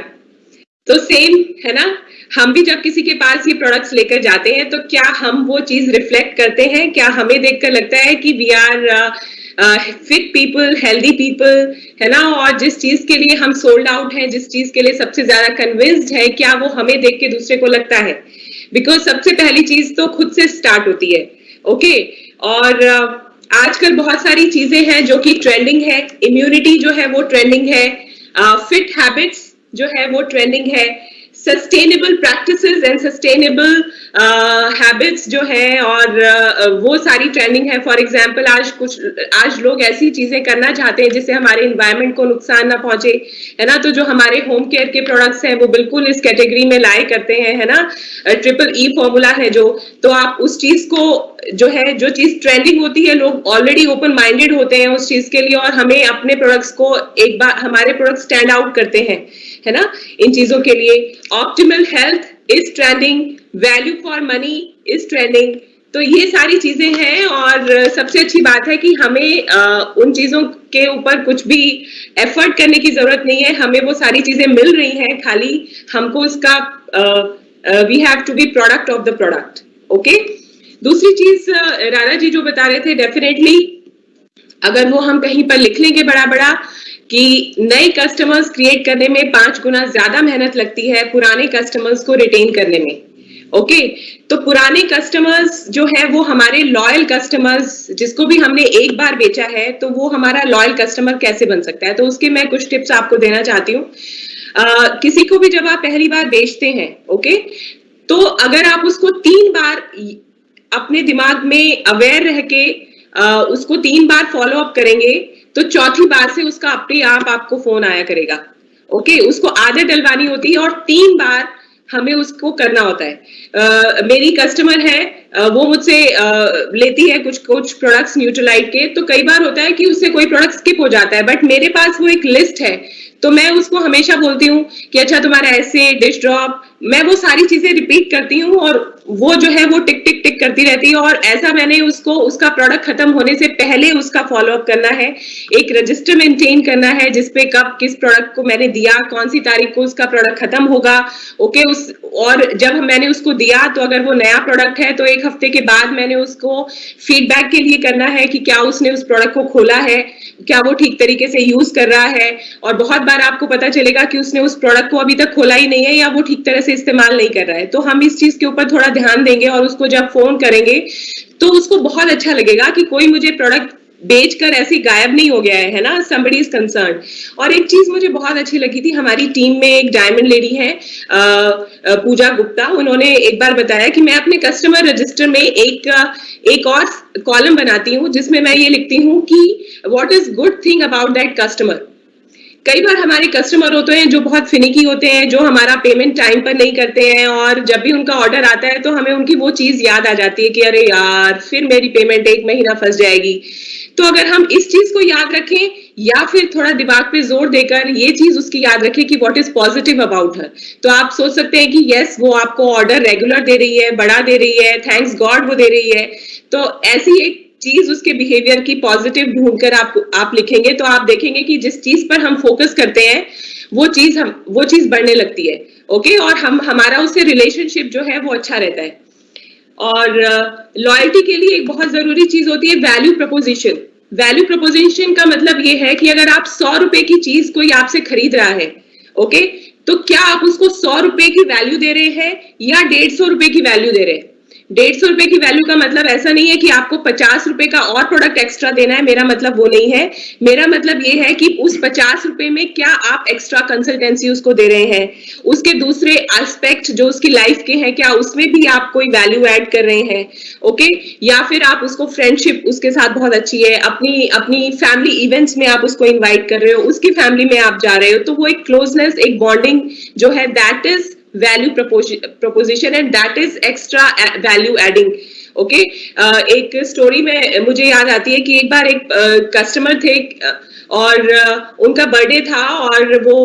तो सेम है ना, हम भी जब किसी के पास ये प्रोडक्ट्स लेकर जाते हैं तो क्या हम वो चीज रिफ्लेक्ट करते हैं? क्या हमें देखकर लगता है कि we are fit people, healthy people, है ना? और जिस चीज के लिए हम सोल्ड आउट हैं, जिस चीज के लिए सबसे ज्यादा कन्विंस्ड है, क्या वो हमें देख के दूसरे को लगता है? बिकॉज सबसे पहली चीज तो खुद से स्टार्ट होती है। ओके और आजकल बहुत सारी चीजें हैं जो कि ट्रेंडिंग है, इम्यूनिटी जो है वो ट्रेंडिंग है, फिट हैबिट्स जो है वो ट्रेंडिंग है, sustainable practices and sustainable habits जो है और वो सारी ट्रेंडिंग है। फॉर एग्जांपल आज लोग ऐसी चीजें करना चाहते हैं जिससे हमारे एनवायरनमेंट को नुकसान ना पहुंचे, है ना। तो जो हमारे होम केयर के प्रोडक्ट्स हैं वो बिल्कुल इस कैटेगरी में लाए करते हैं, है ना। ट्रिपल ई फॉर्मूला है जो, तो आप उस चीज को जो है, जो चीज ट्रेंडिंग होती है, लोग ऑलरेडी ओपन माइंडेड होते हैं उस चीज के लिए और हमें अपने प्रोडक्ट्स को एक बार हमारे प्रोडक्ट स्टैंड आउट करते हैं, है ना, इन चीजों के लिए। Optimal health is trending, value for money is trending. तो ये सारी चीजें हैं और सबसे अच्छी बात है कि हमें उन चीजों के ऊपर कुछ भी एफर्ट करने की जरूरत नहीं है, हमें वो सारी चीजें मिल रही हैं, खाली हमको उसका we have to be product of the product. Okay, दूसरी चीज राणा जी जो बता रहे थे, डेफिनेटली अगर वो हम कहीं पर लिख लेंगे बड़ा बड़ा कि नए कस्टमर्स क्रिएट करने में 5 गुना ज्यादा मेहनत लगती है पुराने कस्टमर्स को रिटेन करने में। ओके, तो पुराने कस्टमर्स जो है वो हमारे लॉयल कस्टमर्स, जिसको भी हमने एक बार बेचा है तो वो हमारा लॉयल कस्टमर कैसे बन सकता है, तो उसके मैं कुछ टिप्स आपको देना चाहती हूँ। किसी को भी जब आप पहली बार बेचते हैं, ओके, तो अगर आप उसको 3 बार अपने दिमाग में अवेयर रह के उसको 3 बार फॉलो अप करेंगे तो चौथी बार से उसका अपने आप आपको फोन आया करेगा। ओके, उसको आदत डलवानी होती है और 3 बार हमें उसको करना होता है। मेरी कस्टमर है, वो मुझसे लेती है कुछ प्रोडक्ट्स न्यूट्रलाइट के, तो कई बार होता है कि उससे कोई प्रोडक्ट स्किप हो जाता है, बट मेरे पास वो एक लिस्ट है, तो मैं उसको हमेशा बोलती हूँ कि अच्छा तुम्हारा ऐसे डिश ड्रॉप, मैं वो सारी चीजें रिपीट करती हूँ और वो जो है वो टिक टिक टिक करती रहती है। और ऐसा मैंने उसको उसका प्रोडक्ट खत्म होने से पहले उसका फॉलो अप करना है, एक रजिस्टर मेंटेन करना है जिसपे कब किस प्रोडक्ट को मैंने दिया, कौन सी तारीख को उसका प्रोडक्ट खत्म होगा। ओके, और जब मैंने उसको दिया तो अगर वो नया प्रोडक्ट है तो 1 हफ्ते के बाद मैंने उसको फीडबैक के लिए करना है कि क्या उसने उस प्रोडक्ट को खोला है, क्या वो ठीक तरीके से यूज कर रहा है। और बहुत बार आपको पता चलेगा कि उसने उस प्रोडक्ट को अभी तक खोला ही नहीं है या वो ठीक तरह से इस्तेमाल नहीं कर रहा है। तो हम इस चीज के ऊपर थोड़ा ध्यान देंगे और उसको जब फोन करेंगे तो उसको बहुत अच्छा लगेगा कि कोई मुझे प्रोडक्ट बेचकर ऐसे गायब नहीं हो गया है ना, somebody is concerned। और एक चीज मुझे बहुत अच्छी लगी थी, हमारी टीम में एक डायमंड लेडी है पूजा गुप्ता, उन्होंने एक बार बताया कि मैं अपने कस्टमर रजिस्टर में एक और कॉलम बनाती हूँ जिसमें मैं ये लिखती हूँ कि what is good thing about that customer. कई बार हमारे कस्टमर होते हैं जो बहुत फिनिकी होते हैं, जो हमारा पेमेंट टाइम पर नहीं करते हैं और जब भी उनका ऑर्डर आता है तो हमें उनकी वो चीज याद आ जाती है कि अरे यार फिर मेरी पेमेंट 1 महीना फंस जाएगी। तो अगर हम इस चीज को याद रखें या फिर थोड़ा दिमाग पे जोर देकर ये चीज उसकी याद रखें कि what is positive about her, तो आप सोच सकते हैं कि यस वो आपको ऑर्डर रेगुलर दे रही है, बड़ा दे रही है, थैंक्स गॉड वो दे रही है। तो ऐसी एक चीज उसके बिहेवियर की पॉजिटिव ढूंढकर आप लिखेंगे तो आप देखेंगे कि जिस चीज पर हम फोकस करते हैं वो चीज बढ़ने लगती है। ओके, और हमारा उससे रिलेशनशिप जो है वो अच्छा रहता है। और लॉयल्टी के लिए एक बहुत जरूरी चीज होती है वैल्यू प्रपोजिशन। वैल्यू प्रपोजिशन का मतलब ये है कि अगर आप 100 रुपए की चीज कोई आपसे खरीद रहा है, ओके, तो क्या आप उसको 100 रुपए की वैल्यू दे रहे हैं या 150 रुपए की वैल्यू दे रहे हैं। 150 रुपए की वैल्यू का मतलब ऐसा नहीं है कि आपको 50 रुपए का और प्रोडक्ट एक्स्ट्रा देना है, मेरा मतलब वो नहीं है। मेरा मतलब ये है कि उस 50 रुपए में क्या आप एक्स्ट्रा कंसल्टेंसी उसको दे रहे हैं, उसके दूसरे एस्पेक्ट जो उसकी लाइफ के हैं क्या उसमें भी आप कोई वैल्यू ऐड कर रहे हैं। ओके, या फिर आप उसको फ्रेंडशिप उसके साथ बहुत अच्छी है, अपनी फैमिली इवेंट्स में आप उसको इन्वाइट कर रहे हो, उसकी फैमिली में आप जा रहे हो, तो वो एक क्लोजनेस, एक बॉन्डिंग जो है that is value proposition and that is extra value adding। Okay, एक स्टोरी में मुझे याद आती है कि एक बार एक कस्टमर थे और उनका बर्थडे था और वो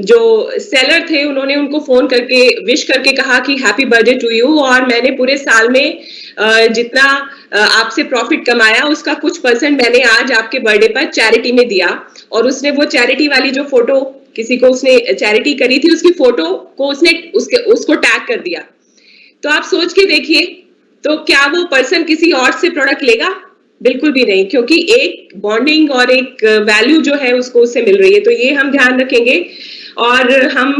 जो सेलर थे उन्होंने उनको फोन करके विश करके कहा कि हैप्पी बर्थडे टू यू, और मैंने पूरे साल में जितना आपसे प्रॉफिट कमाया उसका कुछ परसेंट मैंने आज आपके बर्थडे पर चैरिटी में दिया। और उसने वो चैरिटी वाली जो फोटो किसी को उसने चैरिटी करी थी उसकी फोटो को उसको टैग कर दिया। तो आप सोच के देखिए, तो क्या वो पर्सन किसी और से प्रोडक्ट लेगा? बिल्कुल भी नहीं, क्योंकि एक बॉन्डिंग और एक वैल्यू जो है उसको उससे मिल रही है। तो ये हम ध्यान रखेंगे और हम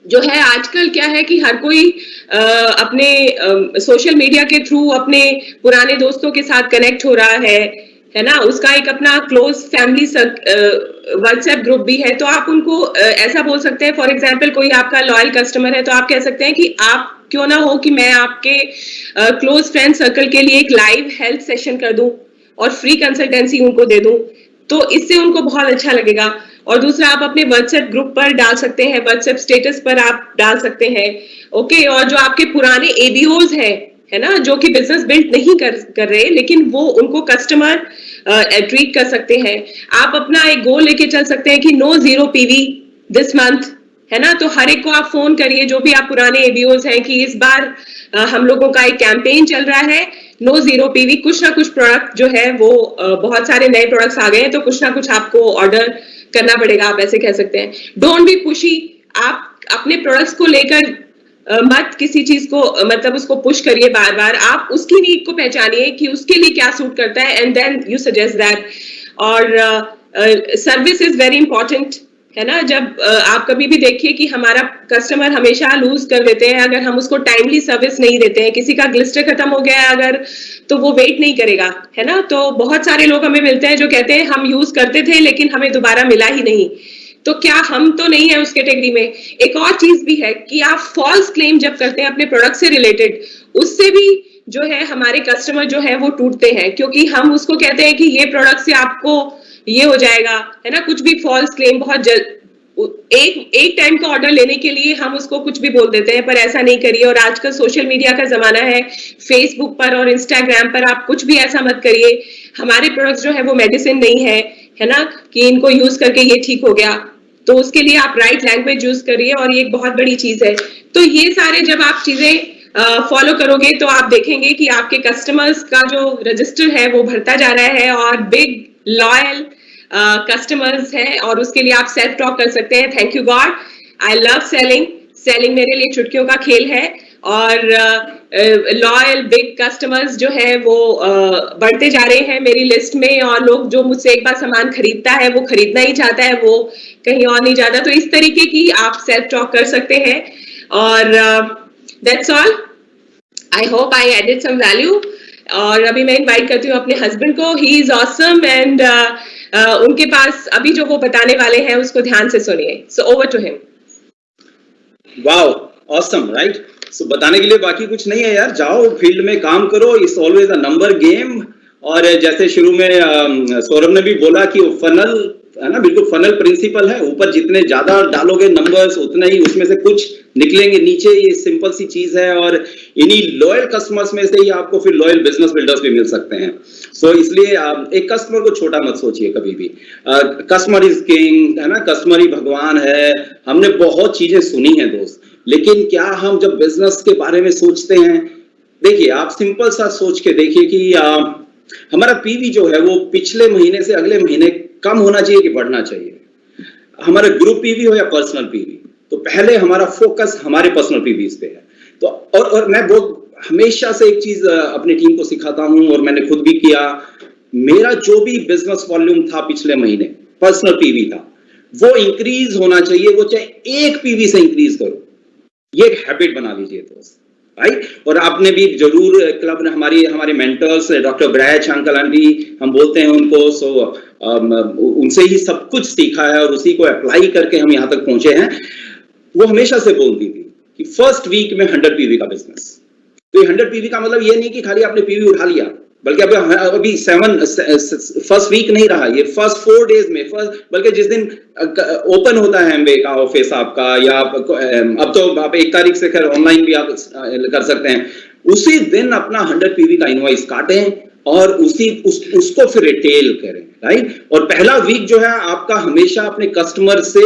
जो है आजकल क्या है कि हर कोई अपने सोशल मीडिया के थ्रू अपने पुराने दोस्तों के साथ कनेक्ट हो रहा है ना, उसका एक अपना क्लोज फैमिली व्हाट्सएप ग्रुप भी है, तो आप उनको ऐसा बोल सकते हैं, फॉर एग्जांपल कोई आपका लॉयल कस्टमर है तो आप कह सकते हैं कि आप क्यों ना हो कि मैं आपके क्लोज फ्रेंड सर्कल के लिए एक लाइव हेल्थ सेशन कर दूं और फ्री कंसल्टेंसी उनको दे दूं, तो इससे उनको बहुत अच्छा लगेगा। और दूसरा आप अपने व्हाट्सएप ग्रुप पर डाल सकते हैं, व्हाट्सएप स्टेटस पर आप डाल सकते हैं, ओके। और जो आपके पुराने एबीओज है ना, जो कि बिजनेस बिल्ड नहीं कर रहे, लेकिन वो उनको कस्टमर ट्रीट कर सकते हैं। आप अपना एक गोल लेके चल सकते हैं कि no zero PV this month, है ना, तो हर एक को आप फोन करिए, जो भी आप पुराने एबीओज हैं, कि इस बार हम लोगों का एक कैंपेन चल रहा है नो जीरो पीवी, कुछ ना कुछ प्रोडक्ट जो है वो बहुत सारे नए प्रोडक्ट्स आ गए हैं, तो कुछ ना कुछ आपको ऑर्डर करना पड़ेगा, आप ऐसे कह सकते हैं। डोंट बी पुशी, आप अपने प्रोडक्ट्स को लेकर मत किसी चीज को मतलब उसको पुश करिए बार बार, आप उसकी नीड को पहचानिए कि उसके लिए क्या सूट करता है, and then you suggest that. और सर्विस इज वेरी इंपॉर्टेंट, है ना। जब आप कभी भी देखिए कि हमारा कस्टमर हमेशा लूज कर देते हैं अगर हम उसको टाइमली सर्विस नहीं देते हैं। किसी का ग्लिस्टर खत्म हो गया है अगर, तो वो वेट नहीं करेगा, है ना। तो बहुत सारे लोग हमें मिलते हैं जो कहते हैं हम यूज करते थे लेकिन हमें दोबारा मिला ही नहीं, तो क्या हम तो नहीं है उस कैटेगरी में। एक और चीज भी है कि आप फॉल्स क्लेम जब करते हैं अपने प्रोडक्ट से रिलेटेड, उससे भी जो है हमारे कस्टमर जो है वो टूटते हैं, क्योंकि हम उसको कहते हैं कि ये प्रोडक्ट से आपको ये हो जाएगा, है ना, कुछ भी फॉल्स क्लेम बहुत जल्द एक टाइम का ऑर्डर लेने के लिए हम उसको कुछ भी बोल देते हैं, पर ऐसा नहीं करिए। और आजकल सोशल मीडिया का जमाना है, फेसबुक पर और इंस्टाग्राम पर आप कुछ भी ऐसा मत करिए। हमारे प्रोडक्ट्स जो है वो मेडिसिन नहीं है ना, कि इनको यूज करके ये ठीक हो गया, तो उसके लिए आप राइट लैंग्वेज यूज करिए, और ये एक बहुत बड़ी चीज है। तो ये सारे जब आप चीजें फॉलो करोगे तो आप देखेंगे कि आपके कस्टमर्स का जो रजिस्टर है वो भरता जा रहा है, और बिग लॉयल कस्टमर्स हैं, और उसके लिए आप सेल्फ टॉक कर सकते हैं। Thank you God, I love selling मेरे लिए चुटकियों का खेल है, और लॉयल बिग कस्टमर्स जो है वो बढ़ते जा रहे हैं मेरी लिस्ट में, और लोग जो मुझसे एक बार सामान खरीदता है वो खरीदना ही चाहता है, वो कहीं और नहीं जाता। तो इस तरीके की आप सेल्फ टॉक कर सकते हैं, और that's all. I hope I added some value. और अभी मैं इनवाइट करती हूँ अपने हस्बैंड को, ही इज ऑसम, एंड उनके पास अभी जो वो बताने वाले हैं उसको ध्यान से सुनिए। So over to him. Wow, awesome, right. So बताने के लिए बाकी कुछ नहीं है यार, जाओ फील्ड में काम करो, it's always a number game. और जैसे शुरू में सौरभ ने भी बोला कि वो फनल है ना, बिल्कुल फनल प्रिंसिपल है, ऊपर जितने ज्यादा डालोगे नंबर्स उतने ही उसमें से कुछ निकलेंगे नीचे। ये सिंपल सी चीज है, और इन्हीं लॉयल कस्टमर्स में से ही आपको फिर लॉयल बिजनेस बिल्डर्स भी मिल सकते हैं। सो इसलिए एक कस्टमर को छोटा मत सोचिए कभी भी। कस्टमर इज किंग, है ना, कस्टमर ही भगवान है। हमने बहुत चीजें सुनी हैं दोस्त, लेकिन क्या हम जब बिजनेस के बारे में सोचते हैं, देखिए आप सिंपल सा सोच के देखिए कि हमारा पीवी जो है वो पिछले महीने से अगले महीने कम होना चाहिए कि बढ़ना चाहिए। हमारा ग्रुप पीवी हो या पर्सनल पीवी, तो पहले हमारा फोकस हमारे पर्सनल पीवीज पे है। तो और मैं बहुत हमेशा से एक चीज अपनी टीम को सिखाता हूं, और मैंने खुद भी किया। मेरा जो भी बिजनेस वॉल्यूम था पिछले महीने, पर्सनल पीवी था, वो इंक्रीज होना चाहिए, वो चाहे एक पीवी से इंक्रीज करो। ये एक हैबिट बना लीजिए दोस्त, राइट। और आपने भी जरूर क्लब ने हमारे मेंटर्स डॉक्टर ब्रैच अंकल आंटी हम बोलते हैं उनको, सो उनसे ही सब कुछ सीखा है और उसी को अप्लाई करके हम यहाँ तक पहुंचे हैं। वो हमेशा से बोलती थी कि फर्स्ट वीक में 100 पीवी का बिजनेस। तो ये 100 पीवी का मतलब ये नहीं कि खाली आपने पीवी उठा लिया, बल्कि अभी 7 फर्स्ट वीक नहीं रहा, ये फर्स्ट 4 डेज में, बल्कि जिस दिन ओपन होता है एमवे का ऑफिस आपका, या अब तो आप 1 तारीख से खैर ऑनलाइन भी आप कर सकते हैं, उसी दिन अपना 100 पीवी का इनवॉइस काटें और उसको फिर रिटेल करें, राइट। और पहला वीक जो है आपका हमेशा अपने कस्टमर से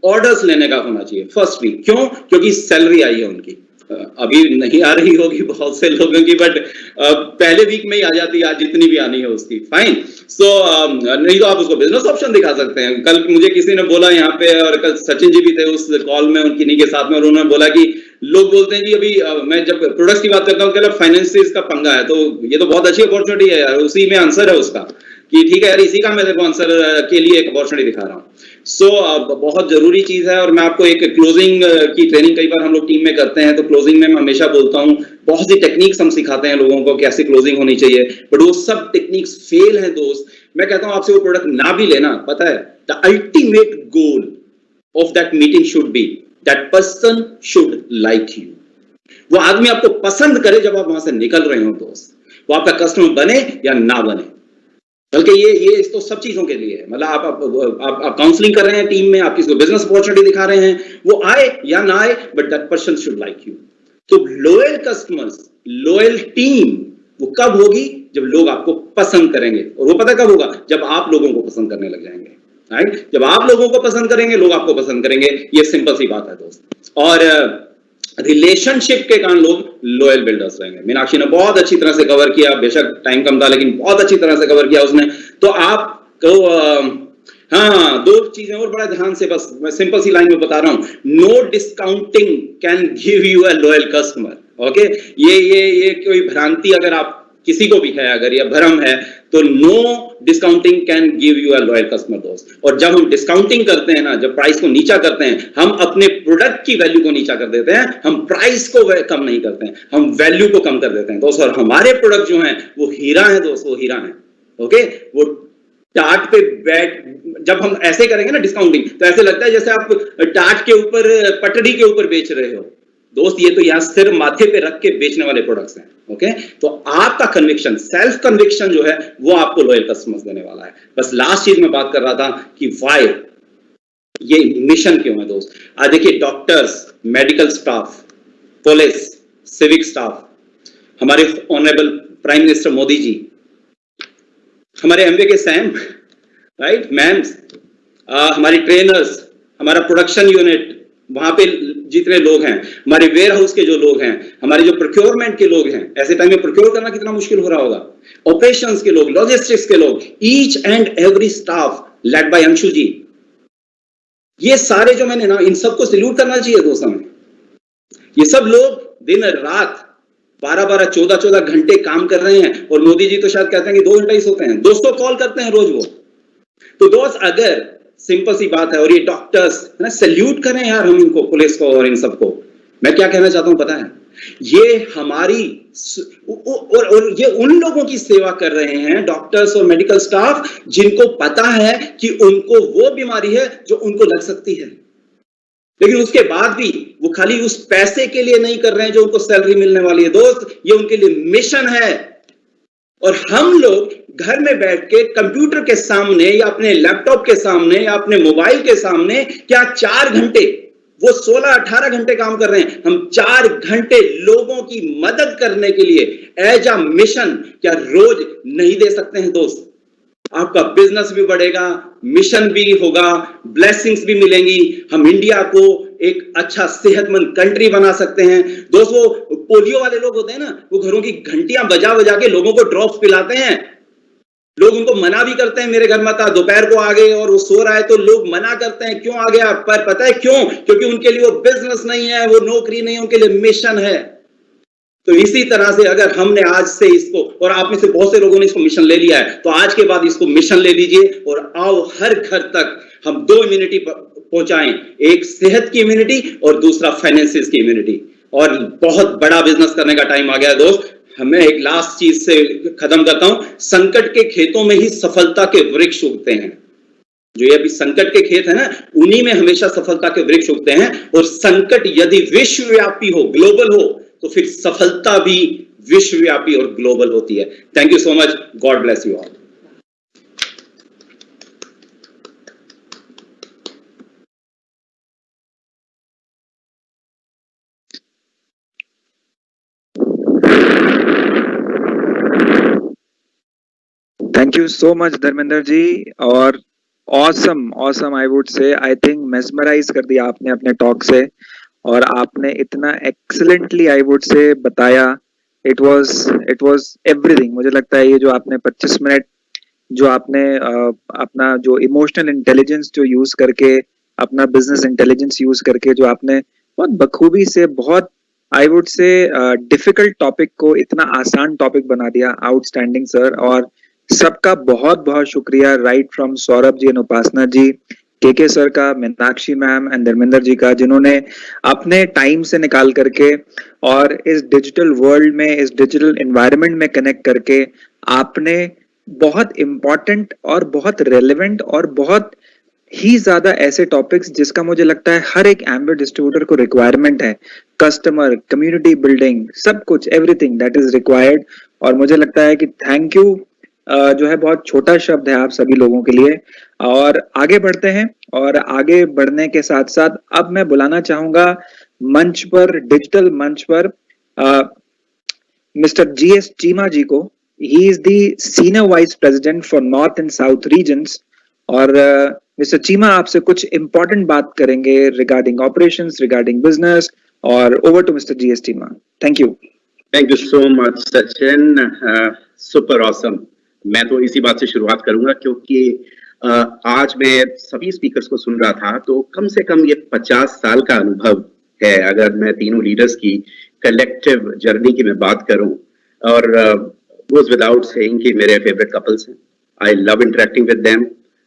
ऑर्डर्स लेने का होना चाहिए फर्स्ट वीक। क्यों? क्योंकि सैलरी आई है उनकी, अभी नहीं आ रही होगी बहुत से लोगों की, बट पहले वीक में ही आ जाती है, आज जितनी भी आनी है उसकी, फाइन। सो नहीं तो आप उसको बिजनेस ऑप्शन दिखा सकते हैं। कल मुझे किसी ने बोला यहाँ पे, और कल सचिन जी भी थे उस कॉल में उनकी नहीं के साथ में, और उन्होंने बोला कि लोग बोलते हैं कि अभी मैं जब प्रोडक्ट्स की बात करता हूँ, फाइनेंसिस का पंगा है, तो ये तो बहुत अच्छी अपॉर्चुनिटी है यार, उसी में आंसर है उसका कि ठीक है यार इसी का मैं देखो आंसर के लिए एक अपॉर्चुनिटी दिखा रहा हूँ। सो बहुत जरूरी चीज है। और मैं आपको एक क्लोजिंग की ट्रेनिंग कई बार हम लोग टीम में करते हैं, तो क्लोजिंग में मैं हमेशा बोलता हूँ, बहुत सी टेक्निक्स हम सिखाते हैं लोगों को कैसे क्लोजिंग होनी चाहिए, बट वो सब टेक्निक्स फेल हैं दोस्त। मैं कहता हूँ आपसे वो प्रोडक्ट ना भी लेना, पता है the ultimate goal of that meeting should be that person should like you. वो आदमी आपको पसंद करे जब आप वहां से निकल रहे हो दोस्त, वो आपका कस्टमर बने या ना बने। बल्कि ये तो सब चीजों के लिए है। मतलब आप काउंसलिंग कर रहे हैं टीम में, आप किसी को बिजनेस अपॉर्चुनिटी दिखा रहे हैं, वो आए या ना आए, but that person should like you. तो लॉयल कस्टमर्स, लॉयल टीम वो कब होगी? जब लोग आपको पसंद करेंगे। और वो पता कब होगा? जब आप लोगों को पसंद करने लग जाएंगे, राइट? जब आप लोगों को पसंद करेंगे, लोग आपको पसंद करेंगे। ये सिंपल सी बात है दोस्त। और रिलेशनशिप के कारण लोग लॉयल बिल्डर्स रहेंगे। मीनाक्षी ने बहुत अच्छी तरह से कवर किया, बेशक टाइम कम था लेकिन बहुत अच्छी तरह से कवर किया उसने। तो आपको हाँ, दो चीजें और बड़ा ध्यान से, बस मैं सिंपल सी लाइन में बता रहा हूं, no discounting can give you a loyal customer. Okay, ये कोई भ्रांति अगर आप किसी को भी है, अगर यह भ्रम है, तो no discounting can give you a loyal customer दोस्त। और जब हम डिस्काउंटिंग करते हैं ना, जब प्राइस को नीचा करते हैं, हम अपने प्रोडक्ट की वैल्यू को नीचा कर देते हैं, हम प्राइस को कम नहीं करते हैं, हम वैल्यू को कम कर देते हैं दोस्त। और हमारे प्रोडक्ट जो हैं वो हीरा है दोस्त, वो हीरा है। ओके, वो टाट पे बैठ, जब हम ऐसे करेंगे ना डिस्काउंटिंग, तो ऐसे लगता है जैसे आप टाट के ऊपर, पटड़ी के ऊपर बेच रहे हो दोस्त। ये तो यहां सिर्फ माथे पे रख के बेचने वाले प्रोडक्ट्स हैं। ओके, तो आपका कन्विक्शन, सेल्फ कन्विक्शन जो है वो आपको लॉयल कस्टमर्स देने वाला है। बस लास्ट चीज मैं बात कर रहा था कि व्हाई, ये मिशन क्यों है दोस्त। आज देखिए, doctors, medical staff, police, civic staff, हमारे honourable prime minister Modi ji, हमारे एमवे के सैम, राइट, मैम्स, हमारी ट्रेनर्स, हमारा प्रोडक्शन यूनिट, वहां पे जितने लोग हैं, हमारे वेयर हाउस के जो लोग हैं, हमारे जो प्रोक्योरमेंट के लोग हैं, ऐसे टाइम में प्रोक्योर करना कितना मुश्किल हो रहा होगा, ऑपरेशंस के लोग, लॉजिस्टिक्स के लोग, each and every staff led by Anshu ji, ये सारे जो मैंने ना, इन सबको सैल्यूट करना चाहिए दोस्तों में। ये सब लोग दिन रात 12-12, 14-14 घंटे काम कर रहे हैं, और मोदी जी तो शायद कहते हैं कि 2 घंटे ही सोते हैं, 200 कॉल करते हैं रोज वो। तो दोस्त, अगर सिंपल सी बात है, और ये डॉक्टर्स है ना, सैल्यूट करें यार हम इनको, पुलिस को और इन सबको। मैं क्या कहना चाहता हूं पता है, ये हमारी और ये उन लोगों की सेवा कर रहे हैं, डॉक्टर्स और मेडिकल स्टाफ, जिनको पता है कि उनको वो बीमारी है जो उनको लग सकती है, लेकिन उसके बाद भी वो खाली उस पैसे के लिए नहीं कर रहे हैं जो उनको सैलरी मिलने वाली है दोस्त, ये उनके लिए मिशन है। और हम लोग घर में बैठ के कंप्यूटर के सामने या अपने लैपटॉप के सामने या अपने मोबाइल के सामने क्या 4 घंटे, वो 16-18 घंटे काम कर रहे हैं, हम 4 घंटे लोगों की मदद करने के लिए एज अ मिशन क्या रोज नहीं दे सकते हैं दोस्त? आपका बिजनेस भी बढ़ेगा, मिशन भी होगा, ब्लेसिंग्स भी मिलेंगी, हम इंडिया को एक अच्छा सेहतमंद कंट्री बना सकते हैं दोस्त। वो पोलियो वाले लोग होते हैं ना, वो घरों की घंटियां बजा बजा के लोगों को ड्रॉप्स पिलाते हैं, लोग उनको मना भी करते हैं, मेरे घर में था दोपहर को आ गए और वो सो रहा है तो लोग मना करते हैं, क्यों आ गया? पर पता है क्यों? क्योंकि उनके लिए वो बिजनेस नहीं है, वो नौकरी नहीं है, उनके लिए मिशन है। तो इसी तरह से अगर हमने आज से इसको, और आप में से बहुत से लोगों ने इसको मिशन ले लिया है, तो आज के बाद इसको मिशन ले लीजिए और आओ हर घर तक हम 2 इम्यूनिटी पहुंचाएं, एक सेहत की इम्यूनिटी और दूसरा फाइनेंसिस की इम्यूनिटी। और बहुत बड़ा बिजनेस करने का टाइम आ गया दोस्त। हमें एक लास्ट चीज से खत्म करता हूं, संकट के खेतों में ही सफलता के वृक्ष उगते हैं। जो ये अभी संकट के खेत है ना, उन्हीं में हमेशा सफलता के वृक्ष उगते हैं। और संकट यदि विश्वव्यापी हो, ग्लोबल हो, तो फिर सफलता भी विश्वव्यापी और ग्लोबल होती है। Thank you so much, God bless you all. Thank you so much Dharmendra ji, और ऑसम आई वुड से, आई थिंक मेस्मराइज कर दिया आपने अपने टॉक से, और आपने इतना एक्सीलेंटली आई वुड से बताया। It was everything. मुझे लगता है ये जो आपने 25 मिनट जो आपने अपना जो इमोशनल इंटेलिजेंस जो यूज करके, अपना बिजनेस इंटेलिजेंस यूज करके जो आपने बहुत बखूबी से, बहुत I would say difficult topic को इतना आसान टॉपिक बना दिया। Outstanding sir. और सबका बहुत बहुत शुक्रिया, right from Saurabh ji and Upasana ji, के सर का, मीनाक्षी मैम एंड धर्मेंद्र जी का, जिन्होंने अपने टाइम से निकाल करके और इस डिजिटल वर्ल्ड में, इस डिजिटल एनवायरनमेंट में कनेक्ट करके आपने बहुत इम्पोर्टेंट और बहुत रेलेवेंट और बहुत ही ज्यादा ऐसे टॉपिक्स जिसका मुझे लगता है हर एक एम्बे डिस्ट्रीब्यूटर को रिक्वायरमेंट है, कस्टमर, कम्युनिटी बिल्डिंग, सब कुछ, एवरीथिंग दैट इज रिक्वायर्ड। और मुझे लगता है कि थैंक यू जो है बहुत छोटा शब्द है आप सभी लोगों के लिए। और आगे बढ़ते हैं, और आगे बढ़ने के साथ साथ अब मैं बुलाना चाहूंगा मंच पर, डिजिटल मंच पर मिस्टर GS चीमा जी को। He is the senior vice president for north and south regions. और मिस्टर चीमा आपसे कुछ इंपॉर्टेंट बात करेंगे रिगार्डिंग ऑपरेशंस, रिगार्डिंग बिजनेस। और over to mister GS Cheema. Thank you. Thank you so much Sachin, super awesome. मैं तो इसी बात से शुरुआत करूंगा क्योंकि आज मैं सभी स्पीकर्स को सुन रहा था तो कम से कम ये 50 साल का अनुभव है अगर मैं तीनों लीडर्स की कलेक्टिव जर्नी की मैं बात करूं। और गोज विदाउट सेइंग कि मेरे फेवरेट कपल्स हैं। I love interacting with them,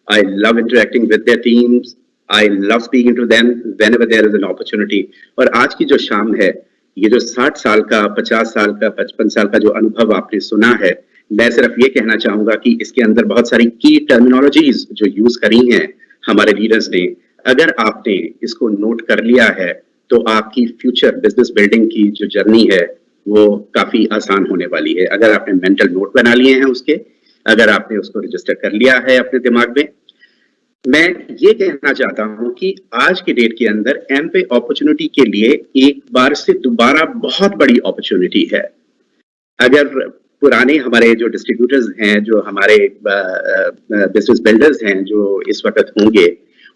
I love interacting with their teams, I love speaking to them whenever there is an opportunity. और आज की जो शाम है, ये जो 60 साल का, 50 साल का, 55 साल का जो अनुभव आपने सुना है, मैं सिर्फ ये कहना चाहूंगा कि इसके अंदर बहुत सारी की टर्मिनोलॉजीज जो यूज करी हैं हमारे लीडर्स ने, अगर आपने इसको नोट कर लिया है तो आपकी फ्यूचर बिजनेस बिल्डिंग की जो जर्नी है वो काफी आसान होने वाली है। अगर आपने मेंटल नोट बना लिए हैं उसके, अगर आपने उसको रजिस्टर कर लिया है अपने दिमाग में। मैं ये कहना चाहता हूं कि आज के डेट के अंदर एमपे अपॉर्चुनिटी के लिए एक बार से दोबारा बहुत बड़ी अपॉर्चुनिटी है। अगर पुराने हमारे जो डिस्ट्रीब्यूटर्स हैं, जो हमारे बिजनेस बिल्डर्स हैं जो इस वक्त होंगे,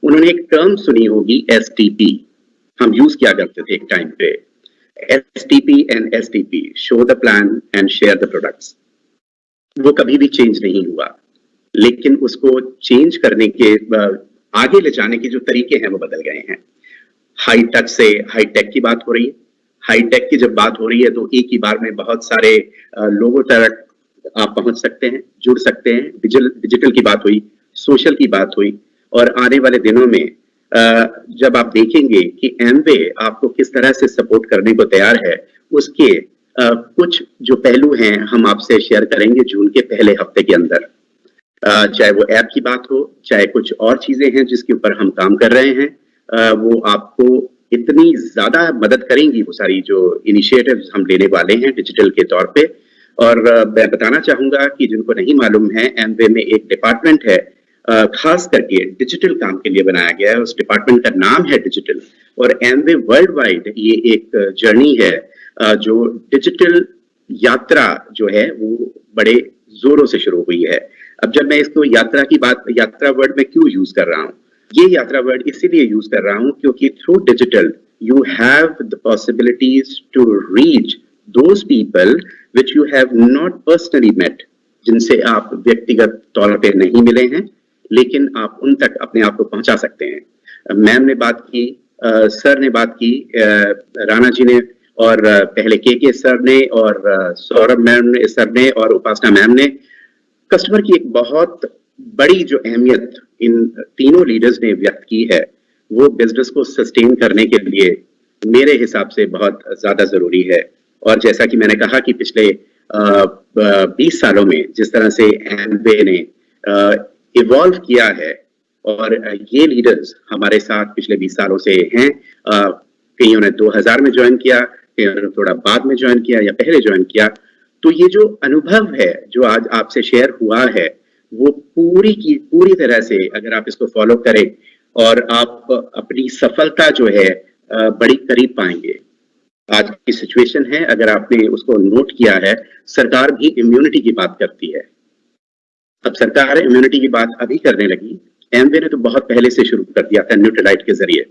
उन्होंने एक टर्म सुनी होगी STP। हम यूज किया करते थे एक टाइम पे, STP and STP, show the plan and share the products. वो कभी भी चेंज नहीं हुआ, लेकिन उसको चेंज करने के, आगे ले जाने के जो तरीके हैं वो बदल गए हैं। हाई टच से हाई टेक की बात हो रही है। हाई टेक की जब बात हो रही है तो एक ही बार में बहुत सारे लोगों तक आप पहुंच सकते हैं, जुड़ सकते हैं। डिजिटल की बात हुई, सोशल की बात हुई, और आने वाले दिनों में जब आप देखेंगे कि एमवे आपको किस तरह से सपोर्ट करने को तैयार है, उसके कुछ जो पहलू हैं हम आपसे शेयर करेंगे जून के पहले हफ्ते के अंदर। चाहे वो ऐप की बात हो, चाहे कुछ और चीजें हैं जिसके ऊपर हम काम कर रहे हैं, वो आपको इतनी ज्यादा मदद करेंगी, वो सारी जो इनिशिएटिव्स हम लेने वाले हैं डिजिटल के तौर पे। और मैं बताना चाहूंगा कि जिनको नहीं मालूम है, एमवे में एक डिपार्टमेंट है खास करके डिजिटल काम के लिए बनाया गया है। उस डिपार्टमेंट का नाम है डिजिटल। और एमवे वर्ल्ड वाइड ये एक जर्नी है जो डिजिटल यात्रा जो है वो बड़े जोरों से शुरू हुई है। अब जब मैं इसको यात्रा की बात, यात्रा वर्ड में क्यों यूज कर रहा हूँ, ये यात्रा वर्ड इसीलिए यूज कर रहा हूँ क्योंकि through digital you have the possibilities to reach those people which you have not personally met, जिनसे आप व्यक्तिगत तौर पे नहीं मिले हैं, लेकिन आप उन तक अपने आप को पहुंचा सकते हैं। मैम ने बात की, सर ने बात की, राणा जी ने, और पहले के सर ने, और सौरभ मैम ने, सर ने, और उपासना मैम ने कस्टमर की एक बहुत बड़ी जो अहमियत इन तीनों लीडर्स ने व्यक्त की है, वो बिजनेस को सस्टेन करने के लिए मेरे हिसाब से बहुत ज्यादा जरूरी है। और जैसा कि मैंने कहा कि पिछले 20 सालों में जिस तरह से एमवे ने इवॉल्व किया है, और ये लीडर्स हमारे साथ पिछले 20 सालों से हैं। कईयों ने 2000 में ज्वाइन किया, कईयों ने थोड़ा बाद में ज्वाइन किया या पहले ज्वाइन किया। तो ये जो अनुभव है जो आज आपसे शेयर हुआ है, वो पूरी की पूरी तरह से अगर आप इसको फॉलो करें और आप अपनी सफलता जो है बड़ी करीब पाएंगे। आज की सिचुएशन है, अगर आपने उसको नोट किया है, सरकार भी इम्यूनिटी की बात करती है। अब सरकार इम्यूनिटी की बात अभी करने लगी, एमवे ने तो बहुत पहले से शुरू कर दिया था न्यूट्रलाइट के जरिए।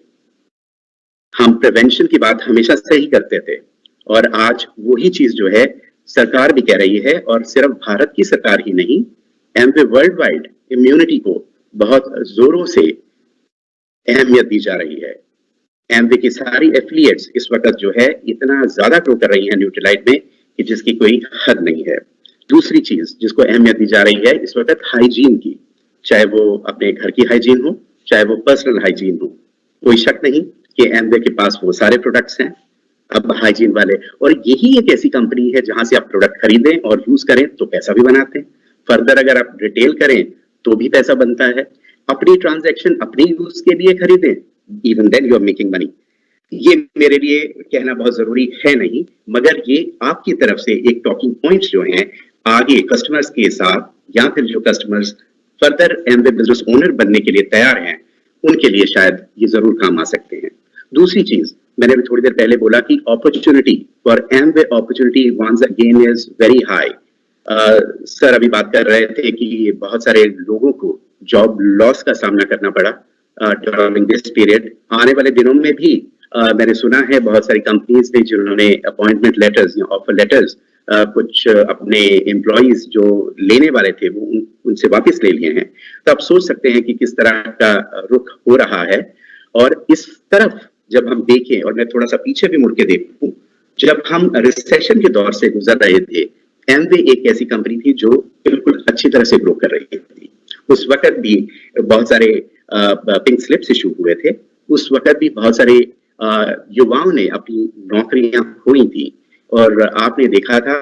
हम प्रिवेंशन की बात हमेशा से ही करते थे, और आज वही चीज जो है सरकार भी कह रही है, और सिर्फ भारत की सरकार ही नहीं, एमवे वर्ल्ड वाइड इम्यूनिटी को बहुत जोरों से अहमियत दी जा रही है। एमवे की सारी एफिलिएट्स इस वक्त जो है इतना ज्यादा ग्रो कर रही हैं न्यूट्रलाइट में कि जिसकी कोई हद नहीं है। दूसरी चीज जिसको अहमियत दी जा रही है इस वक्त हाइजीन की, चाहे वो अपने घर की हाइजीन हो, चाहे वो पर्सनल हाइजीन हो। कोई शक नहीं कि एमवे के पास वो सारे प्रोडक्ट्स हैं अब हाइजीन वाले, और यही एक ऐसी कंपनी है जहां से आप प्रोडक्ट खरीदें और यूज करें तो पैसा भी बनाते हैं। फर्दर अगर आप रिटेल करें तो भी पैसा बनता है। अपनी ट्रांजैक्शन अपने यूज के लिए खरीदें, even then you are making money. ये मेरे लिए कहना बहुत जरूरी है नहीं, मगर ये आपकी तरफ से एक टॉकिंग पॉइंट्स जो हैं आगे कस्टमर्स के साथ, या फिर जो customers further Amway business owner बनने के लिए तैयार हैं उनके लिए शायद ये जरूर काम आ सकते हैं। दूसरी चीज मैंने भी थोड़ी देर पहले बोला कि opportunity for Amway opportunity once again is very high. Sir अभी बात कर रहे थे कि बहुत सारे लोगों को जॉब लॉस का सामना करना पड़ा ड्यूरिंग दिस पीरियड। आने वाले दिनों में भी मैंने सुना है बहुत सारी कंपनीज ने जिन्होंने अपॉइंटमेंट लेटर्स या ऑफर लेटर्स कुछ अपने एम्प्लॉइज जो लेने वाले थे वो उनसे वापस ले लिए हैं। तो आप सोच सकते हैं कि किस तरह का रुख हो रहा है। और इस तरफ जब हम देखें, और मैं थोड़ा सा पीछे भी मुड़ के देखूं, जब हम रिसेशन के दौर से गुजर रहे थे, एमवे एक ऐसी कंपनी थी जो बिल्कुल अच्छी तरह से ग्रो कर रही थी। उस वक्त भी बहुत सारे पिंक स्लिप्स इशू हुए थे, उस वक्त भी बहुत सारे युवाओं ने अपनी नौकरियां खोई थी, और आपने देखा था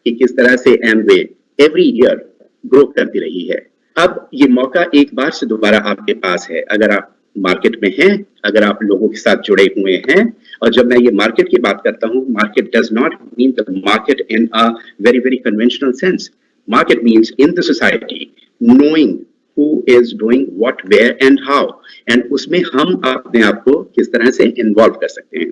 कि किस तरह से एमवे एवरी ईयर ग्रो करती रही है। अब ये मौका एक बार से दोबारा आपके पास है, अगर आप मार्केट में हैं, अगर आप लोगों के साथ जुड़े हुए हैं। और जब मैं ये मार्केट की बात करता हूँ, market does not mean the market in a very very conventional sense. Market means in the society knowing who is doing what, where and how, and उसमें हम अपने आप को किस तरह से इन्वॉल्व कर सकते हैं।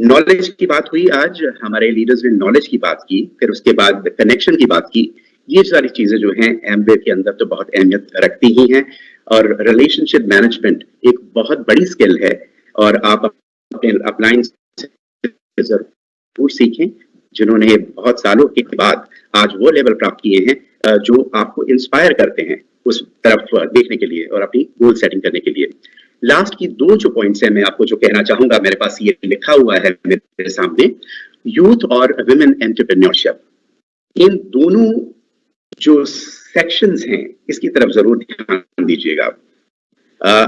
नॉलेज की बात हुई, आज हमारे लीडर्स ने नॉलेज की बात की, फिर उसके बाद कनेक्शन की बात की। ये सारी चीजें जो हैं एमवे के अंदर तो बहुत अहमियत रखती ही हैं, और रिलेशनशिप मैनेजमेंट एक बहुत बड़ी स्किल है, और आप अपने अपलाइन से जरूर सीखें जिन्होंने बहुत सालों के बाद आज वो लेवल प्राप्त किए हैं जो आपको इंस्पायर करते हैं उस तरफ देखने के लिए और अपनी गोल सेटिंग करने के लिए। लास्ट की दो जो पॉइंट्स हैं मैं आपको जो कहना चाहूंगा, मेरे पास ये लिखा हुआ है मेरे सामने, यूथ और विमेन एंटरप्रेन्योरशिप। इन दोनों जो सेक्शंस हैं इसकी तरफ जरूर ध्यान दीजिएगा।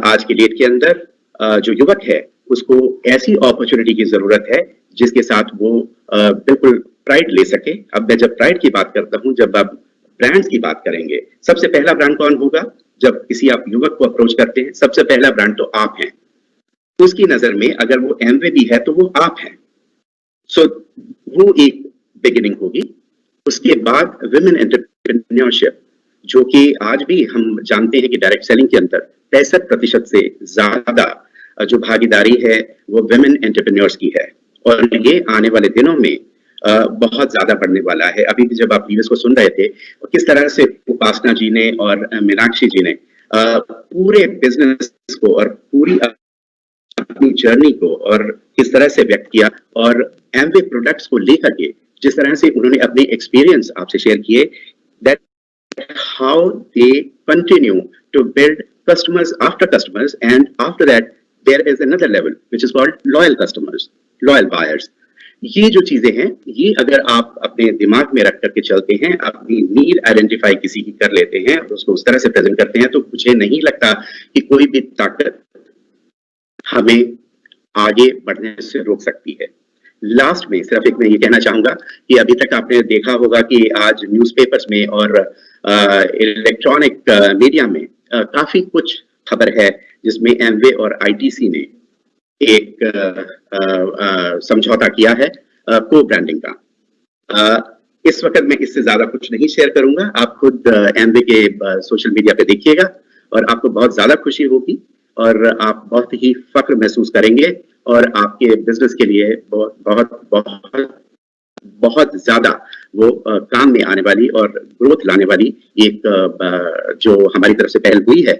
आज की डेट के अंदर जो युवक है उसको ऐसी अपॉर्चुनिटी की जरूरत है जिसके साथ वो बिल्कुल प्राइड ले सके। अब मैं जब प्राइड की बात करता हूं, जब आप ब्रांड्स की बात करेंगे, सबसे पहला ब्रांड कौन होगा? जब किसी आप युवक को अप्रोच करते हैं, सबसे पहला ब्रांड तो आप हैं। उसकी नजर में अगर वो एमवे भी है तो वो आप हैं। सो वो एक बिगिनिंग होगी। उसके बाद विमेन एंटरप्रेन्योरशिप, जो कि आज भी हम जानते हैं कि डायरेक्ट सेलिंग के अंदर 65% से ज्यादा जो भागीदारी है वो विमेन एंटरप्रेन्योर्स की है, और ये आने वाले दिनों में बहुत ज्यादा बढ़ने वाला है। अभी भी जब आप वीडियोस को सुन रहे थे, किस तरह से उपासना जी ने और मीनाक्षी जी ने पूरे बिजनेस को और पूरी अपनी जर्नी को और किस तरह से व्यक्त किया, और एमवे प्रोडक्ट्स को लेकर के जिस तरह से उन्होंने अपने एक्सपीरियंस आपसे शेयर किए, that how they continue to build customers after customers, and after that there is another level which is called loyal customers, loyal buyers. ये जो चीजें हैं, ये अगर आप अपने दिमाग में रख करके चलते हैं, अपनी नीड आइडेंटिफाई किसी की कर लेते हैं और उसको उस तरह से प्रेजेंट करते हैं, तो मुझे नहीं लगता कि कोई भी ताकत हमें आगे बढ़ने से रोक सकती है। लास्ट में सिर्फ एक मैं ये कहना चाहूंगा कि अभी तक आपने देखा होगा कि आज न्यूज़पेपर्स में और इलेक्ट्रॉनिक मीडिया में काफी कुछ खबर है जिसमें एमवे और आईटीसी ने एक समझौता किया है को ब्रांडिंग का। इस वक्त मैं इससे ज्यादा कुछ नहीं शेयर करूंगा, आप खुद एमवे के सोशल मीडिया पे देखिएगा और आपको बहुत ज्यादा खुशी होगी और आप बहुत ही फख्र महसूस करेंगे, और आपके बिजनेस के लिए बहुत बहुत बहुत बहुत ज्यादा वो काम में आने वाली और ग्रोथ लाने वाली एक जो हमारी तरफ से पहल हुई है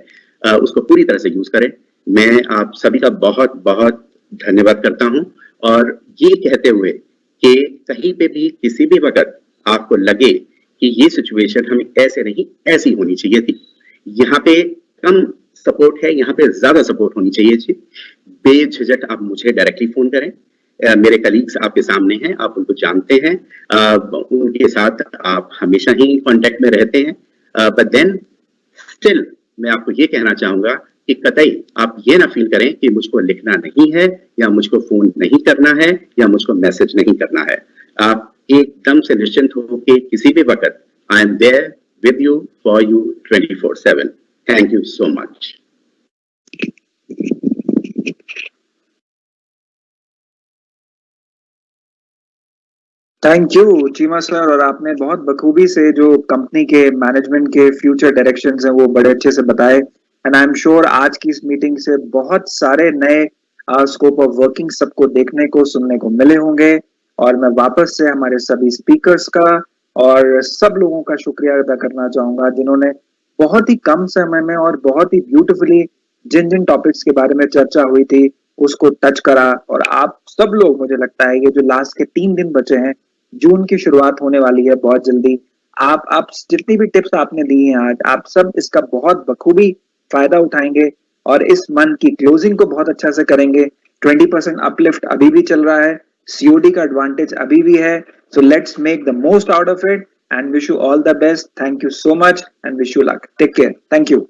उसको पूरी तरह से यूज करें। मैं आप सभी का बहुत बहुत धन्यवाद करता हूं, और ये कहते हुए कि कहीं पे भी किसी भी वक्त आपको लगे कि ये सिचुएशन हमें ऐसे नहीं ऐसी होनी चाहिए थी, यहाँ पे कम सपोर्ट है, यहाँ पे ज्यादा सपोर्ट होनी चाहिए थी, बेझिझक आप मुझे डायरेक्टली फोन करें। मेरे कलीग्स आपके सामने हैं, आप उनको जानते हैं, उनके साथ आप हमेशा ही कांटेक्ट में रहते हैं, बट देन स्टिल मैं आपको ये कहना चाहूंगा कि कतई आप ये ना फील करें कि मुझको लिखना नहीं है या मुझको फोन नहीं करना है या मुझको मैसेज नहीं करना है। आप एकदम से निश्चिंत हो कि किसी भी वक्त I am there with you for you 24/7। Thank you so much. Thank you Cheema sir, और आपने बहुत बखूबी से जो कंपनी के मैनेजमेंट के फ्यूचर डायरेक्शंस हैं वो बड़े अच्छे से बताए। एंड आई एम श्योर आज की इस मीटिंग से बहुत सारे नए स्कोप ऑफ वर्किंग सबको देखने को सुनने को मिले होंगे। और मैं वापस से हमारे सभी स्पीकर्स का और सब लोगों का शुक्रिया अदा करना चाहूंगा जिन्होंने बहुत ही कम समय में और बहुत ही ब्यूटीफुली जिन जिन टॉपिक्स के बारे में चर्चा हुई थी उसको टच करा। और आप सब लोग, मुझे लगता है ये जो लास्ट के 3 दिन बचे हैं, जून की शुरुआत होने वाली है बहुत जल्दी, आप जितनी भी टिप्स आपने दी हैं आज, आप सब इसका बहुत बखूबी फायदा उठाएंगे और इस मंथ की क्लोजिंग को बहुत अच्छा से करेंगे। 20% अपलिफ्ट अभी भी चल रहा है, सीओडी का एडवांटेज अभी भी है, so let's make the most out of it and wish you all the best. Thank you so much and wish you luck. Take care. Thank you.